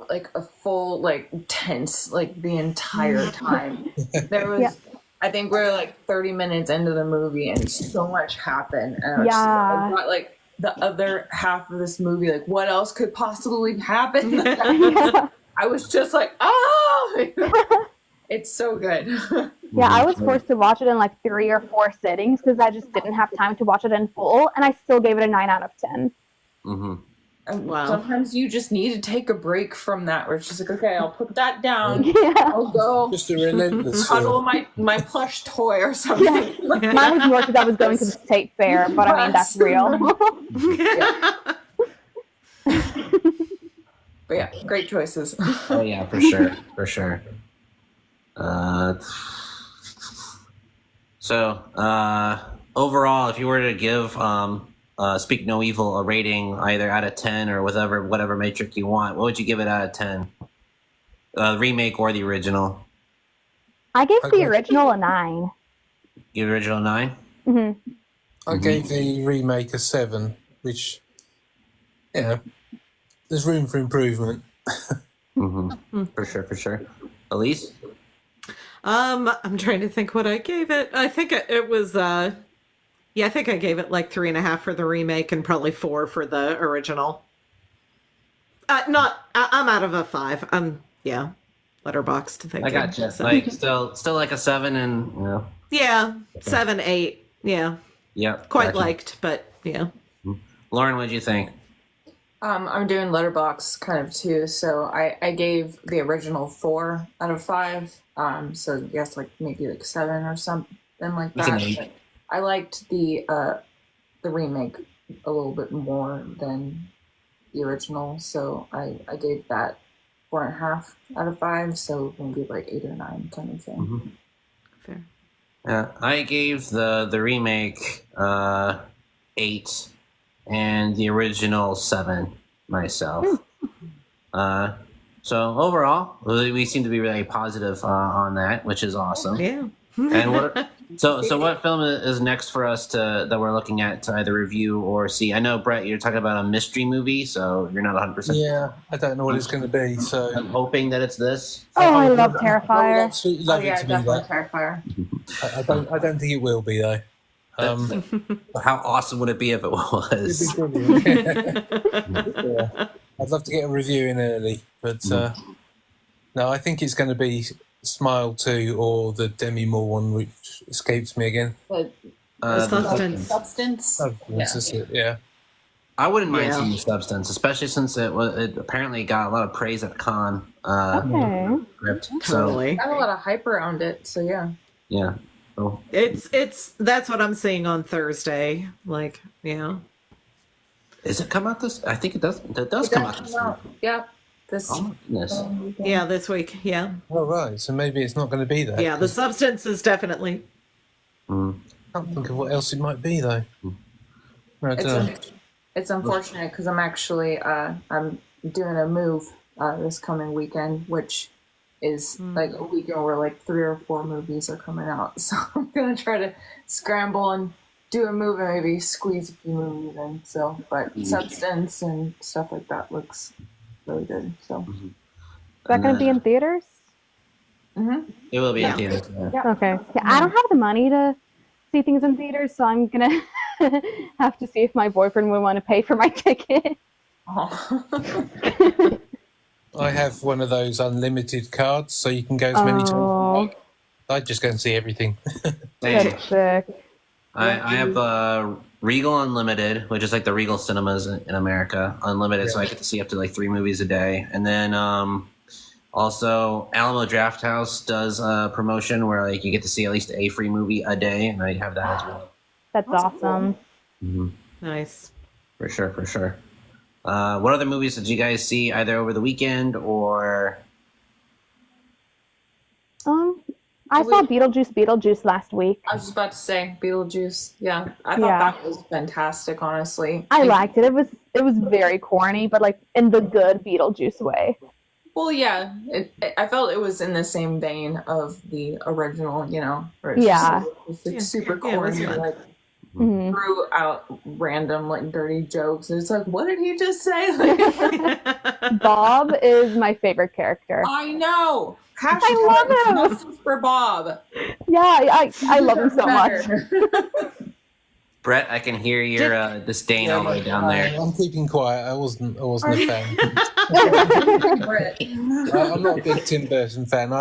a full like tense like the entire time. There was Yeah. I think we're like 30 minutes into the movie and so much happened. And I was Yeah. I got like the other half of this movie, like what else could possibly happen? Yeah. I was just like, oh, it's so good. Yeah, I was forced to watch it in like 3 or 4 sittings because I just didn't have time to watch it in full, and I still gave it a 9 out of 10. Mm-hmm. And Wow. sometimes you just need to take a break from that where it's just like, okay, I'll put that down. Yeah. I'll go Just a relentless cuddle film. my plush toy or something. Mine was more because I was going to the state fair, but I mean, that's real. But yeah, great choices. Oh yeah, for sure, for sure. Overall, if you were to give Speak No Evil a rating, either out of 10 or whatever metric you want, what would you give it out of 10? Remake or the original? I gave the original a 9. The original 9. Mm-hmm. I gave the remake a 7, which, there's room for improvement. For sure. Elise? I'm trying to think what I gave it. I think it was I think I gave it like 3.5 for the remake and probably 4 for the original. I'm out of a 5. Letterboxed thinking. I got you. So. Like still like a 7, and Yeah, 7, 8. Yeah, yep. quite Gotcha. liked, but yeah. Lauren, what'd you think? I'm doing Letterbox kind of too, so I gave the original 4 out of 5. So yes, like maybe like 7 or something like It's an that. 8. But I liked the remake a little bit more than the original, so I gave that 4.5 out of 5. So maybe like 8 or 9 kind of thing. Fair. Yeah, I gave the remake 8 and the original 7 myself. So overall, we seem to be really positive on that, which is awesome. Yeah. And so what film is next for us that we're looking at to either review or see? I know, Brett, you're talking about a mystery movie, so you're not 100%. Yeah, I don't know what it's going to be, so... I'm hoping that it's this. Oh, I love I would Terrifier. absolutely Oh love yeah, it to be definitely that. Terrifier. I don't think it will be, though. How awesome would it be if it was? It'd be brilliant. Yeah. I'd love to get a review in early, but no, I think it's going to be Smile 2 or the Demi Moore one, which escapes me again. But The Substance. Substance. That's it, yeah. I wouldn't mind Yeah. seeing Substance, especially since it apparently got a lot of praise at Cannes. Okay. Script. So Totally. Got a lot of hype around it, so yeah. yeah. So, It's that's what I'm seeing on Thursday. Like, yeah. is it come out this? I think it does. It does come out this week. Yeah. This Oh my goodness. Yeah, this week. Yeah. Oh, right, so maybe it's not going to be that. Yeah, the Substance is definitely. I can't think of what else it might be, though. I don't know. It's unfortunate because I'm actually I'm doing a move this coming weekend, which is like a weekend where like 3 or 4 movies are coming out. So I'm gonna try to scramble and do a move and maybe squeeze a few movies in. So, but Substance and stuff like that looks really good. So Is that going to be in theaters? It will be in theaters. Yeah. Okay. Yeah, I don't have the money to see things in theaters, so I'm going to have to see if my boyfriend would want to pay for my ticket. I have one of those unlimited cards, so you can go as many times as you like. I'd just go and see everything. Same. That's sick. I have Regal Unlimited, which is like the Regal cinemas in America, unlimited, so I get to see up to like 3 movies a day. And then also Alamo Drafthouse does a promotion where like you get to see at least a free movie a day, and I have that as well. That's awesome. Nice. For sure. What other movies did you guys see either over the weekend or? I saw Beetlejuice last week. I was just about to say Beetlejuice. Yeah, I thought Yeah. that was fantastic. Honestly, I liked it. It was very corny, but like in the good Beetlejuice way. Well, yeah, I felt it was in the same vein of the original, you know, where it's Yeah. just like super Yeah, it was corny, fun. like Mhm. threw out random like dirty jokes. It's like, what did he just say? Like, Bob is my favorite character. I know. I love him. Justice for Bob. Yeah, I love him so much. Brett, I can hear your disdain all the way down there. I'm keeping quiet. I wasn't a fan. Brett. I'm not a big Tim Burton fan.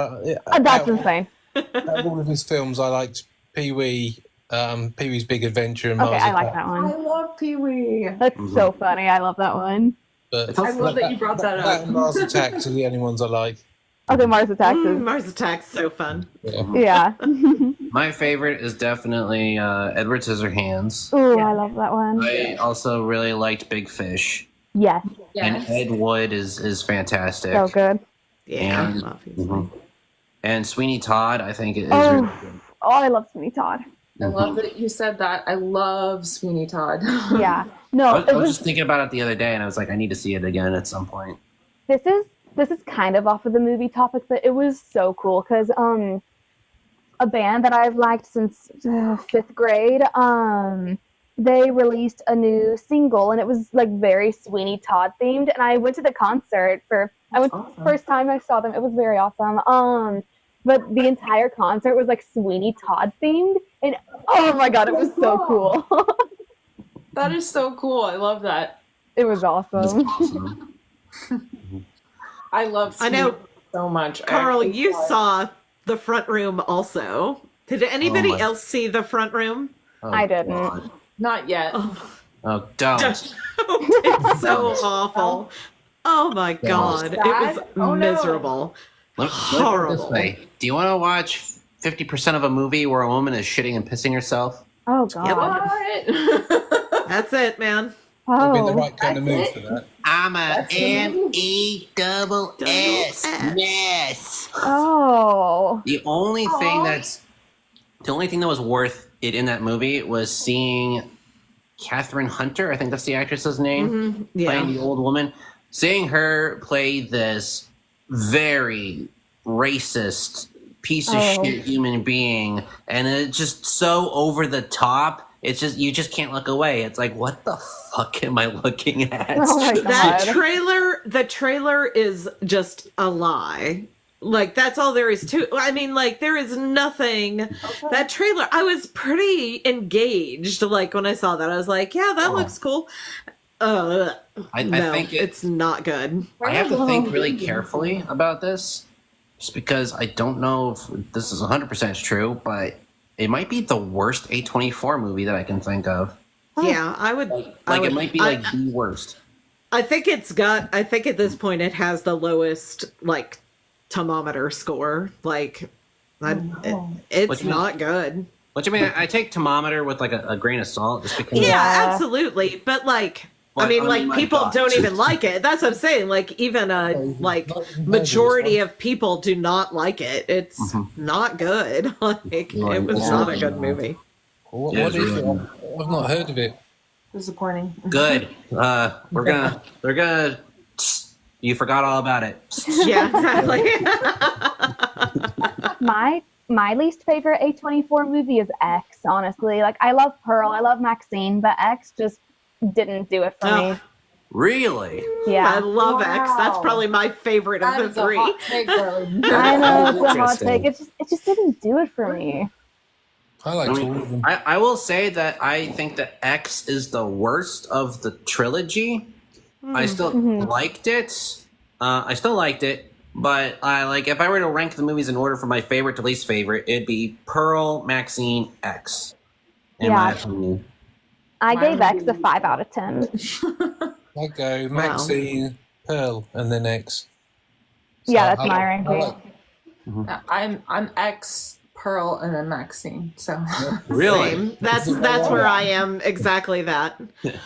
That's insane. Out of all of his films, I liked Pee-wee, Pee-wee's Big Adventure, and Okay, Mars I like Attacks. that I one. love Pee Wee. That's so funny. I love that one. But I love that you brought that That up. and Mars Attacks are the only ones I like. Okay, Mars Attacks is Mars Attacks, so fun. yeah. My favorite is definitely Edward Scissorhands. Ooh, I love that one. I also really liked Big Fish. Yes, And Yes. Ed Wood is fantastic. so good. Yeah, And- obviously. Mhm. And Sweeney Todd, I think, is Oh. really good. Oh, I love Sweeney Todd. I love that you said that. I love Sweeney Todd. Yeah. No, I it was was just thinking about it the other day, and I was like, I need to see it again at some point. this is kind of off of the movie topic, but it was so cool because a band that I've liked since 5th grade, they released a new single and it was like very Sweeney Todd themed, and I went to the concert Awesome. first time I saw them. It was very awesome. But the entire concert was like Sweeney Todd themed, and oh my god, it was so cool. That is so cool. I love that. It was That's awesome. awesome. I love I know. Sweeney so much. I Carl, actually you thought- saw The Front Room also. Did anybody my- else see The Front Room? Oh, I didn't. God. Not yet. Oh, don't. It's so awful. Oh my god, it was Sad? Oh, no. miserable. Let me put it this Horrible. way. Do you want to watch 50% of a movie where a woman is shitting and pissing herself? Oh god. What? That's it, man. It'd be the Oh. right kind of mood That's for that. I'm a That's the M-E-double-S. S. Yes. Oh. The only thing that was worth it in that movie was seeing Catherine Hunter, I think that's the actress's name, playing Yeah. the old woman. Seeing her play this very racist piece of Oh. shit human being, and it's just so over the top. It's just you just can't look away. It's like, what the fuck am I looking at? Oh my That god. the trailer is just a lie. Like, that's all there is to. I mean, like, there is nothing. That trailer, I was pretty engaged. Like, when I saw that, I was like, yeah, that looks cool. I No, think it's not good. I have to think really carefully about this, just because I don't know if this is 100% true, but it might be the worst A24 movie that I can think of. Yeah, I would. It might be like the worst. I think it's got. I think at this point it has the lowest like thermometer score. Like, it's What do you mean? not good. What you mean? I take thermometer with like a grain of salt, just because. Yeah, Yeah. absolutely. But like, Well, I mean, I like mean, my people God. don't even like it. That's what I'm saying. Like, even like majority of people do not like it. It's not good. Like, Right. it was Yeah. not a good movie. What, Yeah, what it's is it? really- I've not heard of it. Disappointing. Good. They're gonna. You forgot all about it. Yeah, exactly. My least favorite A24 movie is X, honestly. Like, I love Pearl, I love Maxine, but X just didn't do it for me. Ugh. Really? I Yeah. love X. That's Wow. probably my favorite That of is the a three. hot take, girl. I know it's a hot Interesting. take. It just didn't do it for me. I liked I mean, all of them. I will say that I think that X is the worst of the trilogy. I still liked it. But I like if I were to rank the movies in order from my favorite to least favorite, it'd be Pearl, Maxine, X. In my Yeah. opinion. I gave Mine X a 5 out of 10. I go Maxine, Pearl, and then X. So Yeah, that's my I ranking. like- I'm X, Pearl, and then Maxine. So Really? Same. That's where I am. Exactly that.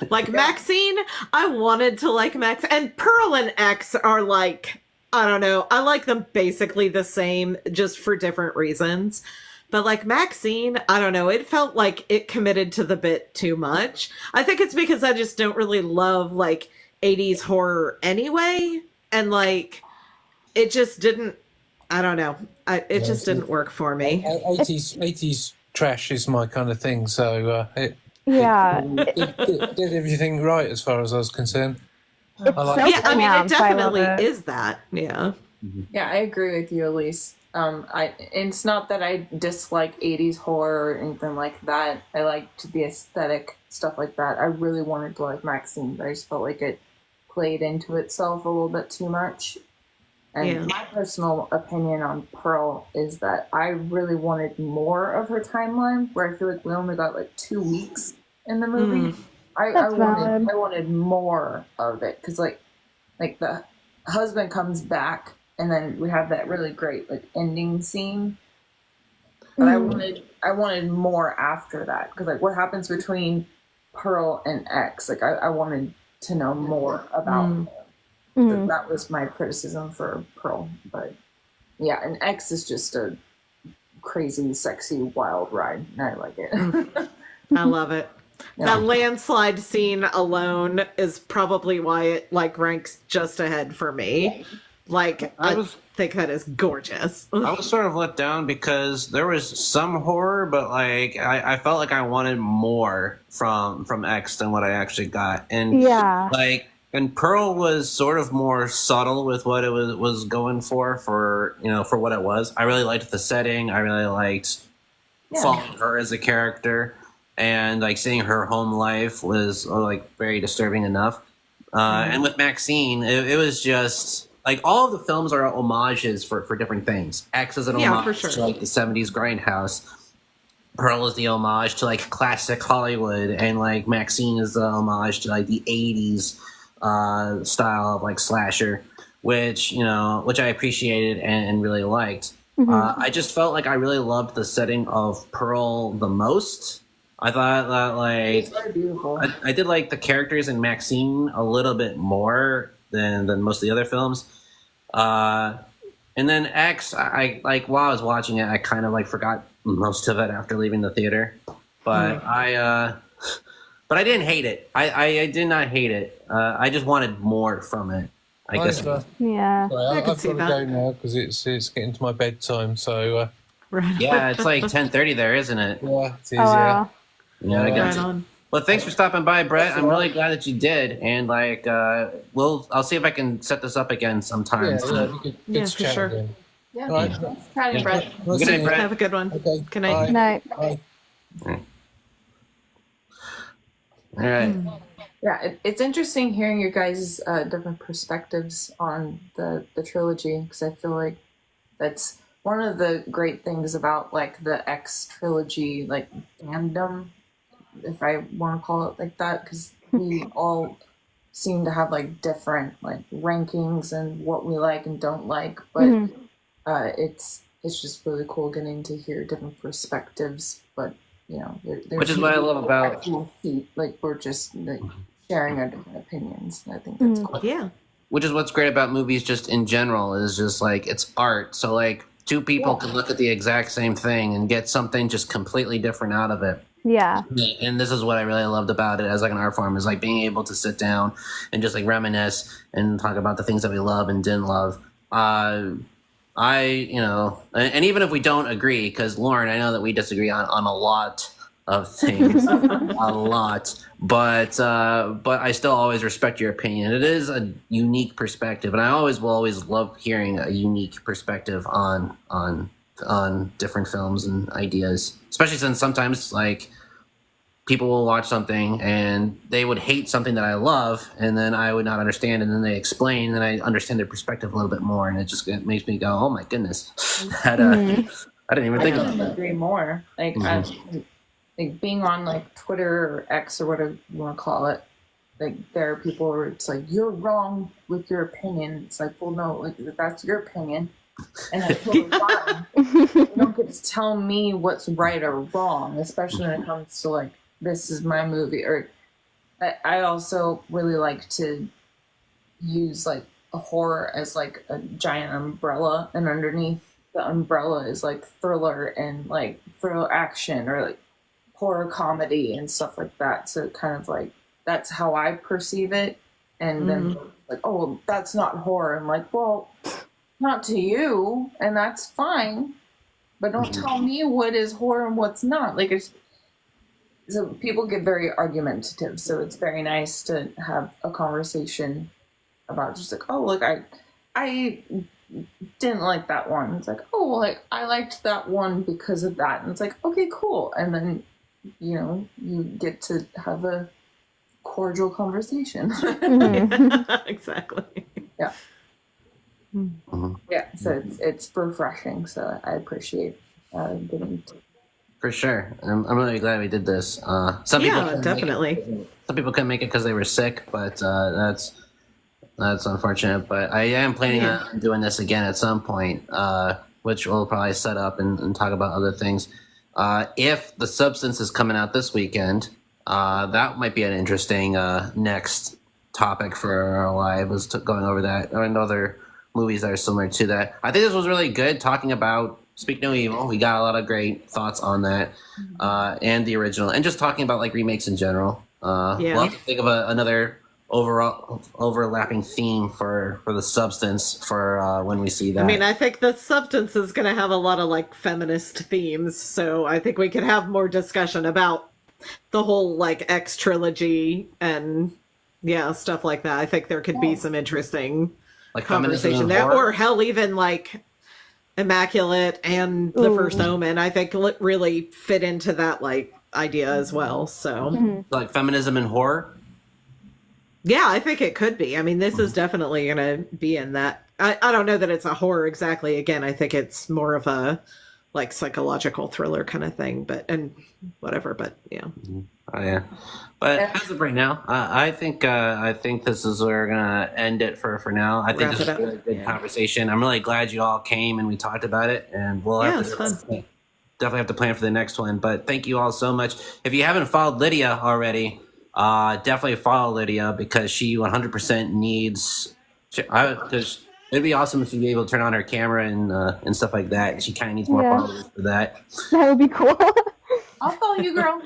Like Maxine, I wanted to like Max, and Pearl and X are like, I don't know. I like them basically the same, just for different reasons. But like Maxine, I don't know. It felt like it committed to the bit too much. I think it's because I just don't really love like 80s horror anyway, and like it just didn't. I don't know. It Yeah, just didn't work for me. 80s trash is my kind of thing, so Yeah, it did everything right as far as I was concerned. it's I like so Yeah, I mean, it camp. I love definitely it. is that. Yeah. Yeah, I agree with you, Elise. It's not that I dislike 80s horror or anything like that. I liked the aesthetic, stuff like that. I really wanted to like Maxine, but I just felt like it played into itself a little bit too much. And Yeah. my personal opinion on Pearl is that I really wanted more of her timeline, where I feel like we only got like 2 weeks in the movie. I That's valid. wanted more of it, because like the husband comes back, and then we have that really great like ending scene. But I wanted more after that, because like what happens between Pearl and X, like I wanted to know more about them. So that was my criticism for Pearl. But yeah, and X is just a crazy, sexy, wild ride, and I like it. I love it. That landslide scene alone is probably why it like ranks just ahead for me. Like I think that is gorgeous. I was sort of let down because there was some horror, but like I felt like I wanted more from X than what I actually got. And Yeah. like, and Pearl was sort of more subtle with what it was going for what it was. I really liked the setting. I really liked following her as a character, and like seeing her home life was like very disturbing enough. And with Maxine, it was just like all of the films are homages for different things. X is an homage for sure. to like the 70s grindhouse. Pearl is the homage to like classic Hollywood, and like Maxine is the homage to like the 80s style of like slasher, which I appreciated and really liked. I just felt like I really loved the setting of Pearl the most. I thought that like It's very beautiful. I did like the characters in Maxine a little bit more than most of the other films. And then X, I like while I was watching it, I kind of like forgot most of it after leaving the theater. But but I didn't hate it. I did not hate it. I just wanted more from it. I guess. Yeah. Sorry, I can I've see got to that. go now because it's getting to my bedtime. So Right. Yeah, it's like 10:30 there, isn't it? yeah, it is. Oh, Yeah. wow. Yeah, I got Right you. on. Well, thanks for stopping by, Brett. I'm really glad that you did, and like, I'll see if I can set this up again sometime. Yeah, good Yeah, to for chat sure. again. Yeah. All right. Patty, Brett. Nice Good night, seeing you. Brett. Have a good one. Okay. Good night. Good night. Bye. All right. Yeah, it's interesting hearing your guys' different perspectives on the trilogy, because I feel like that's one of the great things about like the X trilogy, like fandom, if I want to call it like that, because we all seem to have like different like rankings and what we like and don't like, but it's just really cool getting to hear different perspectives. But there's Which is what I love about. actual heat, like we're just like sharing our different opinions, and I think that's cool. Yeah. Which is what's great about movies, just in general, is just like it's art. So like two people can look at the exact same thing and get something just completely different out of it. Yeah. And this is what I really loved about it as like an art form, is like being able to sit down and just like reminisce and talk about the things that we love and didn't love. And even if we don't agree, because Lauren, I know that we disagree on a lot of things, a lot, but I still always respect your opinion. It is a unique perspective, and I will always love hearing a unique perspective on different films and ideas, especially since sometimes like people will watch something and they would hate something that I love, and then I would not understand, and then they explain, and I understand their perspective a little bit more, and it makes me go, oh my goodness, that I didn't even think of couldn't that. agree more. Like like being on like Twitter or X or whatever you want to call it, like there are people where it's like you're wrong with your opinion. It's like, well, no, like that's your opinion, and that's totally fine. You don't get to tell me what's right or wrong, especially when it comes to like this is my movie. Or I also really like to use like a horror as like a giant umbrella, and underneath the umbrella is like thriller and like thrill action or like horror comedy and stuff like that. So kind of like that's how I perceive it. And then like, oh, well, that's not horror. I'm like, well, not to you, and that's fine. But don't tell me what is horror and what's not. Like, so people get very argumentative, so it's very nice to have a conversation about just like, oh, like I didn't like that one. It's like, oh, well, like I liked that one because of that, and it's like, okay, cool. And then you get to have a cordial conversation. Exactly. Yeah. Mm-hmm. Yeah, so it's refreshing. So I appreciate getting to. For sure. I'm really glad we did this. Some people couldn't definitely. Some people couldn't make it because they were sick, but that's unfortunate. But I am planning on doing this again at some point, which we'll probably set up and talk about other things. If The Substance is coming out this weekend, that might be an interesting next topic for our live. Was going over that and other movies that are similar to that. I think this was really good talking about Speak No Evil. We got a lot of great thoughts on that, and the original, and just talking about like remakes in general. We'll have to think of another overall overlapping theme for The Substance for when we see that. I mean, I think The Substance is going to have a lot of like feminist themes, so I think we could have more discussion about the whole like X trilogy and stuff like that. I think there could be some interesting like conversation there, or hell, even like Immaculate and The First Omen. I think really fit into that like idea as well. So like feminism and horror. Yeah, I think it could be. I mean, this is definitely going to be in that. I don't know that it's a horror exactly. Again, I think it's more of a like psychological thriller kind of thing, but yeah. Oh yeah, but as of right now, I think this is where we're gonna end it for now. I think this is a really good conversation. I'm really glad you all came and we talked about it, and we'll have to definitely have to plan for the next one. But thank you all so much. If you haven't followed Lydia already, definitely follow Lydia because she 100% needs. Because it'd be awesome if you'd be able to turn on her camera and stuff like that. She kind of needs more followers for that. That would be cool. I'll follow you, girl.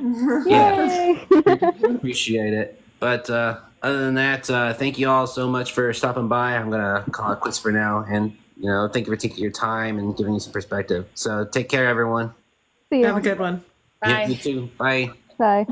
Yay! Appreciate it. But other than that, thank you all so much for stopping by. I'm gonna call it quits for now, and thank you for taking your time and giving me some perspective. So take care, everyone. See you. Have a good one. Bye. You too. Bye. Bye.